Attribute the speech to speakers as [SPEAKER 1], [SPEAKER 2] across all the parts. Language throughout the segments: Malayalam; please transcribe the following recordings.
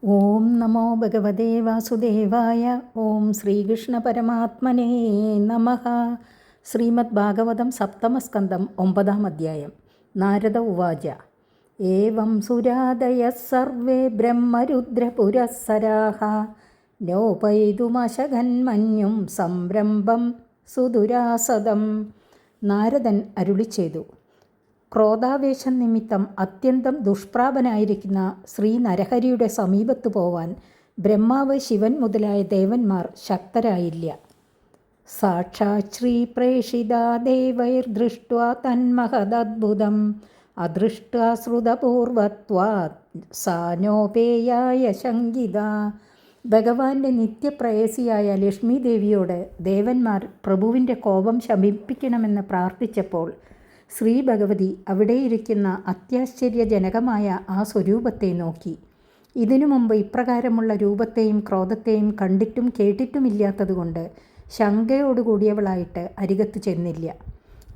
[SPEAKER 1] ഓം നമോ ഭഗവതേ വാസുദേവായ. ഓം ശ്രീകൃഷ്ണ പരമാത്മനേ നമഃ. ശ്രീമദ് ഭാഗവതം സപ്തമസ്കന്ധം 9-ാം അധ്യായം. നാരദ ഉവാച. ഏവം സുരാദയഃ സർവേ ബ്രഹ്മരുദ്രപുരസ്സരാഃ ലോപയിതുമശകന്മന്യും സംരംഭം സുദുരാസദം. നാരദൻ അരുളിച്ചെയ്തു. ക്രോധാവേശം നിമിത്തം അത്യന്തം ദുഷ്പ്രാപനായിരിക്കുന്ന ശ്രീ നരഹരിയുടെ സമീപത്തു പോവാൻ ബ്രഹ്മാവ്, ശിവൻ മുതലായ ദേവന്മാർ ശക്തരായില്ല. സാക്ഷാത് ശ്രീ പ്രേഷിതാ ദേവൈർദൃഷ്ട്വാ തന്മഹദദ്ഭുതം അദൃഷ്ട്വാ ശ്രുതപൂർവത്വാത് സാനോപേയായ ശങ്കിത. ഭഗവാന്റെ നിത്യപ്രേയസിയായ ലക്ഷ്മി ദേവിയോട് ദേവന്മാർ പ്രഭുവിൻ്റെ കോപം ശമിപ്പിക്കണമെന്ന് പ്രാർത്ഥിച്ചപ്പോൾ ശ്രീ ഭഗവതി അവിടെയിരിക്കുന്ന അത്യാശ്ചര്യജനകമായ ആ സ്വരൂപത്തെ നോക്കി. ഇതിനു മുമ്പ് ഇപ്രകാരമുള്ള രൂപത്തെയും ക്രോധത്തെയും കണ്ടിട്ടും കേട്ടിട്ടുമില്ലാത്തതുകൊണ്ട് ശങ്കയോടുകൂടിയവളായിട്ട് അരികത്ത് ചെന്നില്ല.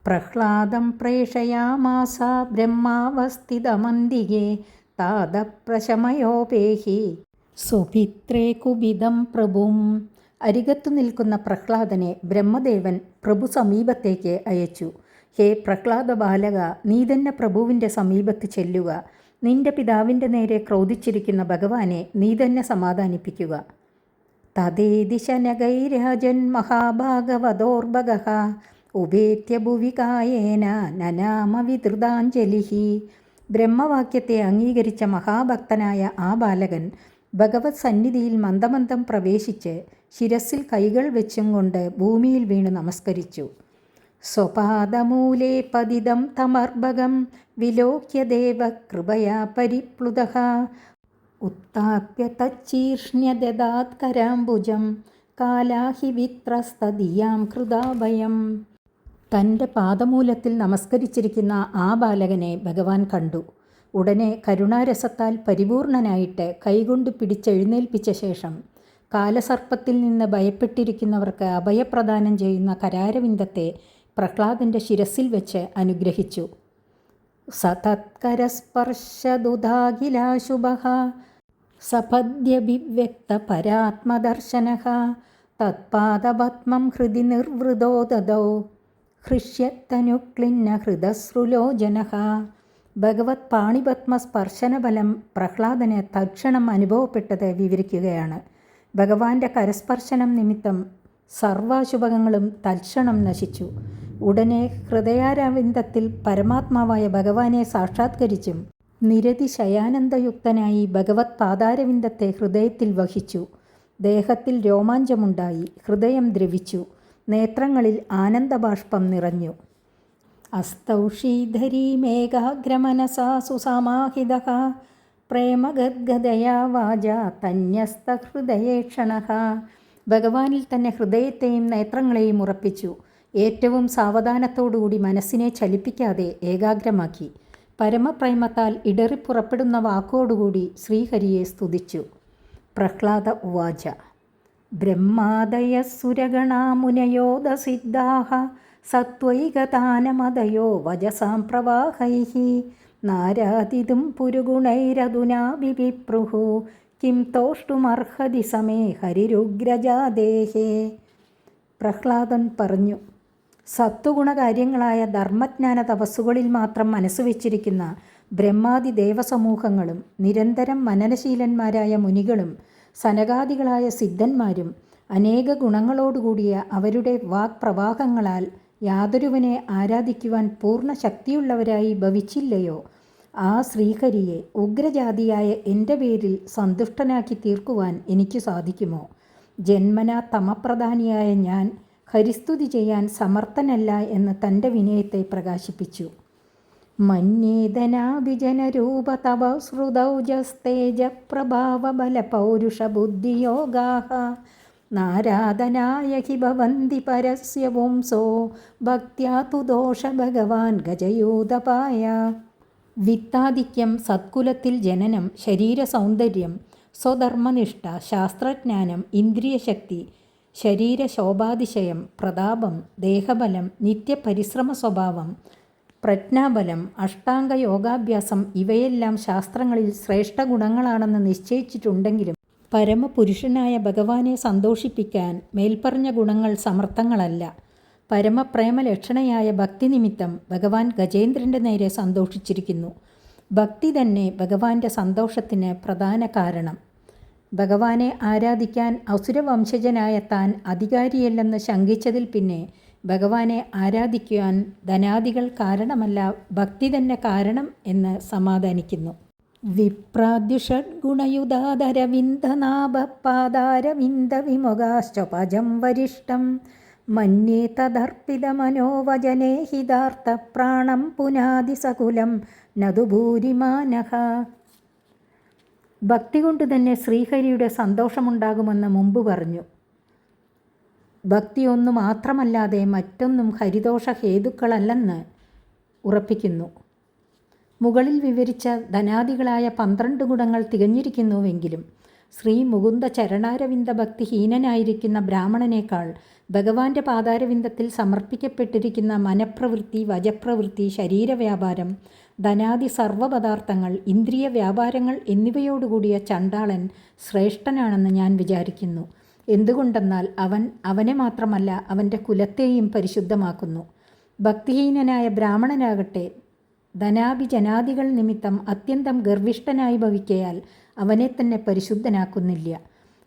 [SPEAKER 1] പ്രഹ്ലാദം പ്രേഷയാമാസ ബ്രഹ്മാവസ്ഥിതമന്തികേ താതപ്രശമയോപേഹി സുഭിത്രേ കുപിതം പ്രഭും. അരികത്തു നിൽക്കുന്ന പ്രഹ്ലാദനെ ബ്രഹ്മദേവൻ പ്രഭു സമീപത്തേക്ക് അയച്ചു. ഹേ പ്രഹ്ലാദ ബാലക, നീ തന്നെ പ്രഭുവിൻ്റെ സമീപത്ത് ചെല്ലുക. നിന്റെ പിതാവിൻ്റെ നേരെ ക്രോധിച്ചിരിക്കുന്ന ഭഗവാനെ നീ തന്നെ സമാധാനിപ്പിക്കുക. തദേതി ശനകൈരാജൻ മഹാഭാഗവതോർഭഗഃ ഉപേത്യ ഭുവി കായേന നനാമ വിധൃതാഞ്ജലിഹി. ബ്രഹ്മവാക്യത്തെ അംഗീകരിച്ച മഹാഭക്തനായ ആ ബാലകൻ ഭഗവത് സന്നിധിയിൽ മന്ദമന്ദം പ്രവേശിച്ച് ശിരസിൽ കൈകൾ വെച്ചും കൊണ്ട് ഭൂമിയിൽ വീണ് നമസ്കരിച്ചു. സ്വപാദമൂലേ പതിതം തമർഭകം വിലോക്യ ദേവ കൃപയാ പരിപ്ലുതഃ ഉത്ഥാപ്യ തച്ചീർഷ്ണ്യദദാത് കരാംബുജം കാലാഹി വിത്രസ്തദിയാം കൃതാഭയം. തൻ്റെ പാദമൂലത്തിൽ നമസ്കരിച്ചിരിക്കുന്ന ആ ബാലകനെ ഭഗവാൻ കണ്ടു. ഉടനെ കരുണാരസത്താൽ പരിപൂർണനായിട്ട് കൈകൊണ്ട് പിടിച്ചെഴുന്നേൽപ്പിച്ച ശേഷം കാലസർപ്പത്തിൽ നിന്ന് ഭയപ്പെട്ടിരിക്കുന്നവർക്ക് അഭയപ്രദാനം ചെയ്യുന്ന കരാരവിന്ദത്തെ പ്രഹ്ലാദൻ്റെ ശിരസിൽ വെച്ച് അനുഗ്രഹിച്ചു. സതത്കരസ്പർശദുദാഖിലാശുഭഃ സപദ്യഭിവ്യക്ത പരാത്മദർശനഃ തത്പാദപത്മം ഹൃദി നിർവൃതോ ദദൗ ഹൃഷ്യത്തനുക്ലിന്ന ഹൃദശ്രുലോചനഃ. ഭഗവത് പാണിപത്മ സ്പർശനബലം പ്രഹ്ലാദന് തൽക്ഷണം അനുഭവപ്പെട്ടത് വിവരിക്കുകയാണ്. ഭഗവാന്റെ കരസ്പർശനം നിമിത്തം സർവാശുഭങ്ങളും തൽക്ഷണം നശിച്ചു. ഉടനെ ഹൃദയാരവിന്ദത്തിൽ പരമാത്മാവായ ഭഗവാനെ സാക്ഷാത്കരിച്ചും നിരതിശയാനന്ദയുക്തനായി ഭഗവത് പാദാരവിന്ദത്തെ ഹൃദയത്തിൽ വഹിച്ചു. ദേഹത്തിൽ രോമാഞ്ചമുണ്ടായി, ഹൃദയം ദ്രവിച്ചു, നേത്രങ്ങളിൽ ആനന്ദബാഷ്പം നിറഞ്ഞു. അസ്തൗഷീധരീ മേഘാഗ്രമനസാ സുസമാഹിതഃ പ്രേമഗദ്ഗദയാ വാചാ തന്യസ്തഹൃദയേക്ഷണഃ. ഭഗവാനിൽ തന്നെ ഹൃദയത്തെയും നേത്രങ്ങളെയും ഉറപ്പിച്ചു. ഏറ്റവും സാവധാനത്തോടുകൂടി മനസ്സിനെ ചലിപ്പിക്കാതെ ഏകാഗ്രമാക്കി. പരമപ്രേമത്താൽ ഇടറിപ്പുറപ്പെടുന്ന വാക്കോടുകൂടി ശ്രീഹരിയെ സ്തുതിച്ചു. പ്രഹ്ലാദ ഉവാച. ബ്രഹ്മാദയഃ സുരഗണാ മുനയോദസിദ്ധാഃ സത്വൈകതാനമദയോ വജസാം പ്രവാഹൈഃ നാരാതിതും പുരുഗുണൈരധുനാ വിവിപ്രുഃ കിം തോഷ്ടുമർഹതി സമേ ഹരിരുഗ്രജാദേഹേ. പ്രഹ്ലാദൻ പറഞ്ഞു. സത്വഗുണകാര്യങ്ങളായ ധർമ്മജ്ഞാന തപസ്സുകളിൽ മാത്രം മനസ്സുവെച്ചിരിക്കുന്ന ബ്രഹ്മാദി ദേവസമൂഹങ്ങളും നിരന്തരം മനനശീലന്മാരായ മുനികളും സനകാദികളായ സിദ്ധന്മാരും അനേക ഗുണങ്ങളോടുകൂടിയ അവരുടെ വാക്പ്രവാഹങ്ങളാൽ യാതൊരുവനെ ആരാധിക്കുവാൻ പൂർണ്ണ ശക്തിയുള്ളവരായി ഭവിച്ചില്ലയോ, ആ ശ്രീഹരിയെ ഉഗ്രജാതിയായ എൻ്റെ പേരിൽ സന്തുഷ്ടനാക്കി തീർക്കുവാൻ എനിക്ക് സാധിക്കുമോ? ജന്മനാ തമപ്രധാനിയായ ഞാൻ ഹരിസ്തുതി ചെയ്യാൻ സമർത്ഥനല്ല എന്ന് തൻ്റെ വിനയത്തെ പ്രകാശിപ്പിച്ചു. മന്യേതനാഭിജനരൂപ തവ ശ്രുതൗജസ്തേജ പ്രഭാവ ബല പൗരുഷ ബുദ്ധിയോഗാഃ നാരാധനായ ഹി ഭവന്തി പരസ്യ പുംസോ ഭക്ത്യാ തു ദോഷ ഭഗവാൻ ഗജയൂതപായ. വിത്താധിക്യം, സത്കുലത്തിൽ ജനനം, ശരീരസൗന്ദര്യം, സ്വധർമ്മനിഷ്ഠ, ശാസ്ത്രജ്ഞാനം, ഇന്ദ്രിയശക്തി, ശരീരശോഭാതിശയം, പ്രതാപം, ദേഹബലം, നിത്യപരിശ്രമ സ്വഭാവം, പ്രജ്ഞാബലം, അഷ്ടാംഗ യോഗാഭ്യാസം ഇവയെല്ലാം ശാസ്ത്രങ്ങളിൽ ശ്രേഷ്ഠ ഗുണങ്ങളാണെന്ന് നിശ്ചയിച്ചിട്ടുണ്ടെങ്കിലും പരമപുരുഷനായ ഭഗവാനെ സന്തോഷിപ്പിക്കാൻ മേൽപ്പറഞ്ഞ ഗുണങ്ങൾ സമർത്ഥങ്ങളല്ല. പരമപ്രേമലക്ഷണയായ ഭക്തി നിമിത്തം ഭഗവാൻ ഗജേന്ദ്രൻ്റെ നേരെ സന്തോഷിച്ചിരിക്കുന്നു. ഭക്തി തന്നെ ഭഗവാന്റെ സന്തോഷത്തിന് പ്രധാന കാരണം. ഭഗവാനെ ആരാധിക്കാൻ അസുരവംശജനായ താൻ അധികാരിയല്ലെന്ന് ശങ്കിച്ചതിൽ പിന്നെ ഭഗവാനെ ആരാധിക്കുവാൻ ധനാദികൾ കാരണമല്ല, ഭക്തി തന്നെ കാരണം എന്ന് സമാധാനിക്കുന്നു. വിപ്രാദ്യുഷഡ്ഗുണയുധാധരവിന്ദനാഭപാദാരവിന്ദവിമുഖാശ്ചപജം വരിഷ്ടം മന്യേ തദർപ്പിതമനോവചനേ ഹിതാർത്ഥപ്രാണം പുനാദിസകുലം നതു ഭൂരിമാനഃ. ഭക്തി കൊണ്ട് തന്നെ ശ്രീഹരിയുടെ സന്തോഷമുണ്ടാകുമെന്ന് മുമ്പ് പറഞ്ഞു. ഭക്തി ഒന്നു മാത്രമല്ലാതെ മറ്റൊന്നും ഹരിദോഷ ഹേതുക്കളല്ലെന്ന് ഉറപ്പിക്കുന്നു. മുകളിൽ വിവരിച്ച ധനാദികളായ 12 ഗുണങ്ങൾ തികഞ്ഞിരിക്കുന്നുവെങ്കിലും ശ്രീ മുകുന്ദ ചരണാരവിന്ദ ഭക്തിഹീനനായിരിക്കുന്ന ബ്രാഹ്മണനേക്കാൾ ഭഗവാന്റെ പാതാരവിന്ദത്തിൽ സമർപ്പിക്കപ്പെട്ടിരിക്കുന്ന മനഃപ്രവൃത്തി, വചപ്രവൃത്തി, ശരീരവ്യാപാരം, ധനാദി സർവ്വപദാർത്ഥങ്ങൾ, ഇന്ദ്രിയ വ്യാപാരങ്ങൾ എന്നിവയോടുകൂടിയ ചണ്ടാളൻ ശ്രേഷ്ഠനാണെന്ന് ഞാൻ വിചാരിക്കുന്നു. എന്തുകൊണ്ടെന്നാൽ അവനെ മാത്രമല്ല അവൻ്റെ കുലത്തെയും പരിശുദ്ധമാക്കുന്നു. ഭക്തിഹീനനായ ബ്രാഹ്മണനാകട്ടെ ധനാഭിജനാദികൾ നിമിത്തം അത്യന്തം ഗർവിഷ്ഠനായി ഭവിക്കയാൽ അവനെ തന്നെ പരിശുദ്ധനാക്കുന്നില്ല.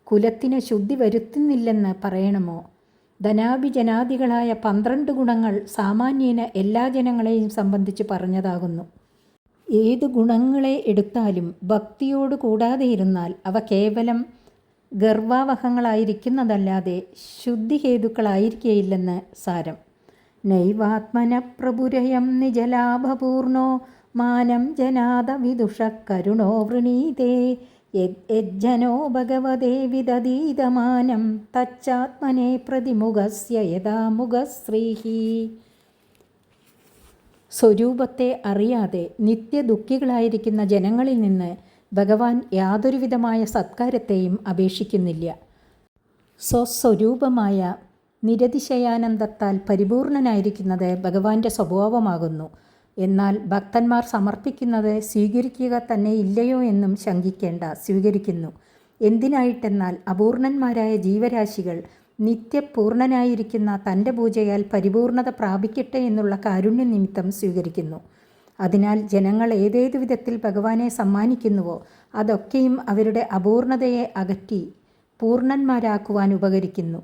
[SPEAKER 1] കുലത്തിന് ശുദ്ധി വരുത്തുന്നില്ലെന്ന് പറയണമോ? ധനാഭിജനാദികളായ 12 ഗുണങ്ങൾ സാമാന്യേന എല്ലാ ജനങ്ങളെയും സംബന്ധിച്ച് പറഞ്ഞതാകുന്നു. ഏതു ഗുണങ്ങളെ എടുത്താലും ഭക്തിയോട് കൂടാതെ ഇരുന്നാൽ അവ കേവലം ഗർവാവഹങ്ങളായിരിക്കുന്നതല്ലാതെ ശുദ്ധിഹേതുക്കളായിരിക്കുകയില്ലെന്ന് സാരം. നൈവാത്മന പ്രഭുരയം നിജലാഭപൂർണോ മാനം ജനാദ വിദുഷ കരുണോ വൃണീതേ യജ്ജനോ ഭഗവതേ വിദധീതമാനം തച്ചാത്മനെ പ്രതിമുഖസ്യ യഥാ മുഖശ്രീഹി. സ്വരൂപത്തെ അറിയാതെ നിത്യദുഃഖികളായിരിക്കുന്ന ജനങ്ങളിൽ നിന്ന് ഭഗവാൻ യാതൊരുവിധമായ സത്കാരത്തെയും അപേക്ഷിക്കുന്നില്ല. സ്വസ്വരൂപമായ നിരതിശയാനന്ദത്താൽ പരിപൂർണനായിരിക്കുന്നത് ഭഗവാന്റെ സ്വഭാവമാകുന്നു. എന്നാൽ ഭക്തന്മാർ സമർപ്പിക്കുന്നത് സ്വീകരിക്കുക തന്നെ ഇല്ലയോ എന്നും ശങ്കിക്കേണ്ട, സ്വീകരിക്കുന്നു. എന്തിനായിട്ടെന്നാൽ അപൂർണന്മാരായ ജീവരാശികൾ നിത്യപൂർണനായിരിക്കുന്ന തൻ്റെ പൂജയാൽ പരിപൂർണത പ്രാപിക്കട്ടെ എന്നുള്ള കാരുണ്യ നിമിത്തം സ്വീകരിക്കുന്നു. അതിനാൽ ജനങ്ങൾ ഏതേതു വിധത്തിൽ ഭഗവാനെ സമ്മാനിക്കുന്നുവോ അതൊക്കെയും അവരുടെ അപൂർണതയെ അകറ്റി പൂർണ്ണന്മാരാക്കുവാൻ ഉപകരിക്കുന്നു.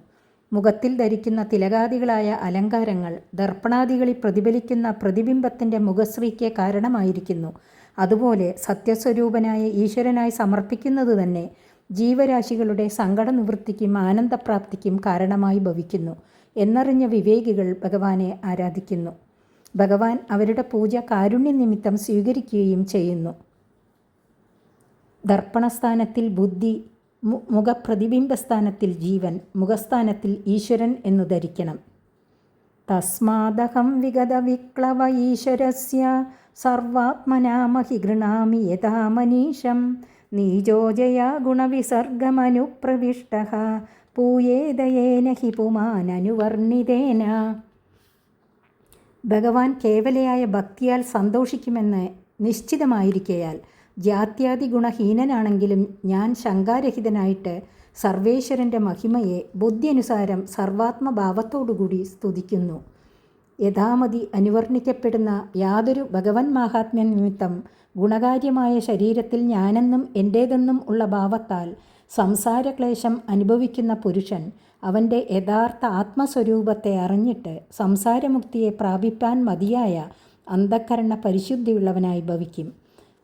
[SPEAKER 1] മുഖത്തിൽ ധരിക്കുന്ന തിലകാദികളായ അലങ്കാരങ്ങൾ ദർപ്പണാദികളിൽ പ്രതിഫലിക്കുന്ന പ്രതിബിംബത്തിൻ്റെ മുഖശ്രീക്ക് കാരണമായിരിക്കുന്നു. അതുപോലെ സത്യസ്വരൂപനായ ഈശ്വരനായി സമർപ്പിക്കുന്നത് തന്നെ ജീവരാശികളുടെ സങ്കട നിവൃത്തിക്കും ആനന്ദപ്രാപ്തിക്കും കാരണമായി ഭവിക്കുന്നു എന്നറിഞ്ഞ വിവേകികൾ ഭഗവാനെ ആരാധിക്കുന്നു. ഭഗവാൻ അവരുടെ പൂജ കാരുണ്യ നിമിത്തം സ്വീകരിക്കുകയും ചെയ്യുന്നു. ദർപ്പണസ്ഥാനത്തിൽ ബുദ്ധി, മുഖപ്രതിബിംബസ്ഥാനത്തിൽ ജീവൻ, മുഖസ്ഥാനത്തിൽ ഈശ്വരൻ എന്നു ധരിക്കണം. തസ്മാദഹം വിഗത വിക്ലവ ഈശ്വരസ്യ സർവാത്മനാ മഹി ഗൃണാമി യഥാ മനീഷം നീജോജയ ഗുണവിസർഗമനുപ്രവിഷ്ടഃ പൂയേദയേന ഹി പുമാനനുവർണിതേന. ഭഗവാൻ കേവലയായ ഭക്തിയാൽ സന്തോഷിക്കുമെന്ന് നിശ്ചിതമായിരിക്കയാൽ ജാത്യാദി ഗുണഹീനനാണെങ്കിലും ഞാൻ ശങ്കാരഹിതനായിട്ട് സർവേശ്വരൻ്റെ മഹിമയെ ബുദ്ധിയനുസാരം സർവാത്മഭാവത്തോടുകൂടി സ്തുതിക്കുന്നു. യഥാമതി അനുവർണിക്കപ്പെടുന്ന യാതൊരു ഭഗവൻ മാഹാത്മ്യ നിമിത്തം ഗുണകാര്യമായ ശരീരത്തിൽ ഞാനെന്നും എൻ്റേതെന്നും ഉള്ള ഭാവത്താൽ സംസാരക്ലേശം അനുഭവിക്കുന്ന പുരുഷൻ അവൻ്റെ യഥാർത്ഥ ആത്മസ്വരൂപത്തെ അറിഞ്ഞിട്ട് സംസാരമുക്തിയെ പ്രാപിപ്പാൻ മതിയായ അന്ധക്കരണ പരിശുദ്ധിയുള്ളവനായി ഭവിക്കും.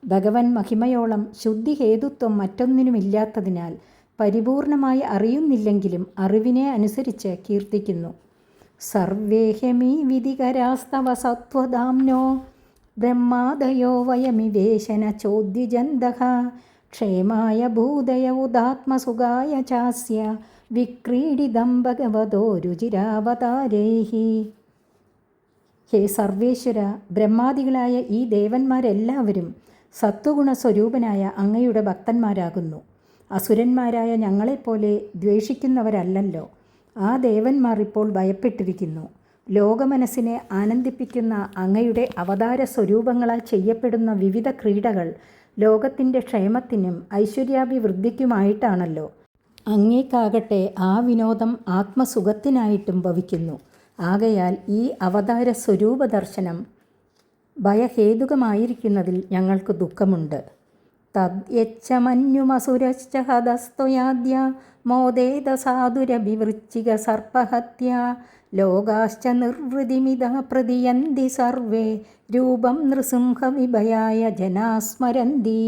[SPEAKER 1] ഭഗവൻ മഹിമയോളം ശുദ്ധിഹേതുത്വം മറ്റൊന്നിനുമില്ലാത്തതിനാൽ പരിപൂർണമായി അറിയുന്നില്ലെങ്കിലും അറിവിനെ അനുസരിച്ച് കീർത്തിക്കുന്നു. സർവേഹ്യമീ വിധികരാസ്തവ സത്വധാംനോ ബ്രഹ്മാദയോ വയമിവേശന ചോദ്യജന്തഃ ക്ഷേമായ ഭൂതയ ഉദാത്മസുഖായ ചാസ്യ വിക്രീഡിതം ഭഗവതോ രുചിരാവതാരൈഹി. ഹേ സർവേശ്വര, ബ്രഹ്മാദികളായ ഈ ദേവന്മാരെല്ലാവരും സത്വഗുണ സ്വരൂപനായ അങ്ങയുടെ ഭക്തന്മാരാകുന്നു. അസുരന്മാരായ ഞങ്ങളെപ്പോലെ ദ്വേഷിക്കുന്നവരല്ലല്ലോ. ആ ദേവന്മാർ ഇപ്പോൾ ഭയപ്പെട്ടിരിക്കുന്നു. ലോകമനസ്സിനെ ആനന്ദിപ്പിക്കുന്ന അങ്ങയുടെ അവതാര സ്വരൂപങ്ങളാൽ ചെയ്യപ്പെടുന്ന വിവിധ ക്രീഡകൾ ലോകത്തിൻ്റെ ക്ഷേമത്തിനും ഐശ്വര്യാഭിവൃദ്ധിക്കുമായിട്ടാണല്ലോ. അങ്ങേക്കാകട്ടെ ആ വിനോദം ആത്മസുഖത്തിനായിട്ടും ഭവിക്കുന്നു. ആകയാൽ ഈ അവതാര സ്വരൂപ ദർശനം ഭയഹേതുകമായിരിക്കുന്നതിൽ ഞങ്ങൾക്ക് ദുഃഖമുണ്ട്. തദ്യച്ഛമന്യുമസുരശ്ച ഹതസ്ത്വയാദ്യ മോദേത സാധുരഭിവൃശ്ചിക സർപ്പഹത്യ ലോകാശ്ച നിർവൃതിമിത പ്രതിയന്തി സർവേ രൂപം നൃസിംഹവിഭയായ ജനാസ്മരന്തി.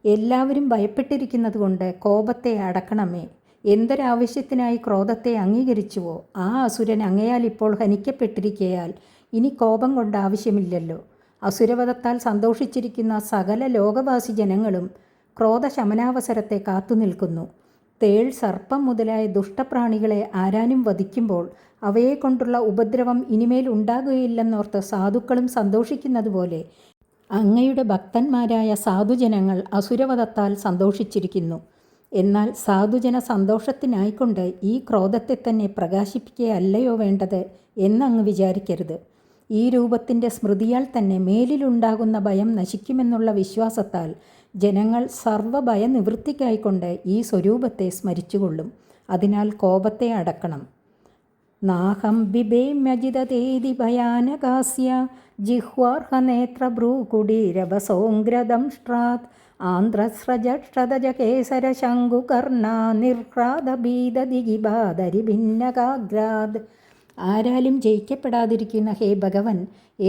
[SPEAKER 1] എല്ലാവരും ഭയപ്പെട്ടിരിക്കുന്നത് കൊണ്ട് കോപത്തെ അടക്കണമേ. എന്തൊരാവശ്യത്തിനായി ക്രോധത്തെ അംഗീകരിച്ചുവോ ആ അസുരൻ അങ്ങയാൽ ഇപ്പോൾ ഹനിക്കപ്പെട്ടിരിക്കയാൽ ഇനി കോപം കൊണ്ട് ആവശ്യമില്ലല്ലോ. അസുരവധത്താൽ സന്തോഷിച്ചിരിക്കുന്ന സകല ലോകവാസി ജനങ്ങളും ക്രോധശമനാവസരത്തെ കാത്തുനിൽക്കുന്നു. തേൾ, സർപ്പം മുതലായ ദുഷ്ടപ്രാണികളെ ആരാനും വധിക്കുമ്പോൾ അവയെക്കൊണ്ടുള്ള ഉപദ്രവം ഇനിമേൽ ഉണ്ടാകുകയില്ലെന്നോർത്ത് സാധുക്കളും സന്തോഷിക്കുന്നതുപോലെ അങ്ങയുടെ ഭക്തന്മാരായ സാധുജനങ്ങൾ അസുരവധത്താൽ സന്തോഷിച്ചിരിക്കുന്നു. എന്നാൽ സാധുജന സന്തോഷത്തിനായിക്കൊണ്ട് ഈ ക്രോധത്തെ തന്നെ പ്രകാശിപ്പിക്കുകയല്ലയോ വേണ്ടത് എന്നങ്ങ് വിചാരിക്കരുത്. ഈ രൂപത്തിൻ്റെ സ്മൃതിയാൽ തന്നെ മേലിലുണ്ടാകുന്ന ഭയം നശിക്കുമെന്നുള്ള വിശ്വാസത്താൽ ജനങ്ങൾ സർവഭയനിവൃത്തിക്കായിക്കൊണ്ട് ഈ സ്വരൂപത്തെ സ്മരിച്ചുകൊള്ളും. അതിനാൽ കോപത്തെ അടക്കണം. നാഹം ബിഭേമ്യജിതേതി ഭയാനകാസ്യ ജിഹ്വാർഹനേത്രഭ്രൂകുടീരഭസോംഗ്രദംഷ്ട്രാത് ആന്ധ്രസ്രജക്ഷതജകേസരശങ്കുകർണാ നിർഹ്രാദഭീതദിഗിബാദരിഭിന്നകാഗ്രാത്. ആരാലും ജയിക്കപ്പെടാതിരിക്കുന്ന ഹേ ഭഗവൻ,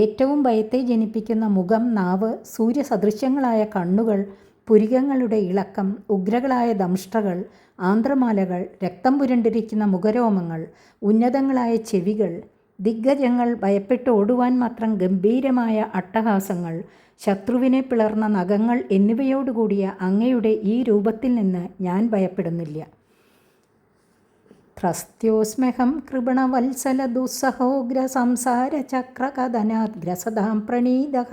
[SPEAKER 1] ഏറ്റവും ഭയത്തെ ജനിപ്പിക്കുന്ന മുഖം, നാവ്, സൂര്യസദൃശ്യങ്ങളായ കണ്ണുകൾ, പുരികങ്ങളുടെ ഇളക്കം, ഉഗ്രകളായ ദംഷ്ട്രകൾ, ആന്ധ്രമാലകൾ, രക്തം പുരണ്ടിരിക്കുന്ന മുഖരോമങ്ങൾ, ഉന്നതങ്ങളായ ചെവികൾ, ദിഗ്ഗജങ്ങൾ ഭയപ്പെട്ട് ഓടുവാൻ മാത്രം ഗംഭീരമായ അട്ടഹാസങ്ങൾ, ശത്രുവിനെ പിളർന്ന നഖങ്ങൾ എന്നിവയോടുകൂടിയ അങ്ങയുടെ ഈ രൂപത്തിൽ നിന്ന് ഞാൻ ഭയപ്പെടുന്നില്ല. ത്രസ്ത്യോസ്മ്യഹം കൃപണവത്സല ദുസ്സഹോഗ്ര സംസാരചക്രകഥനാത് ഗ്രസതാം പ്രണീതഃ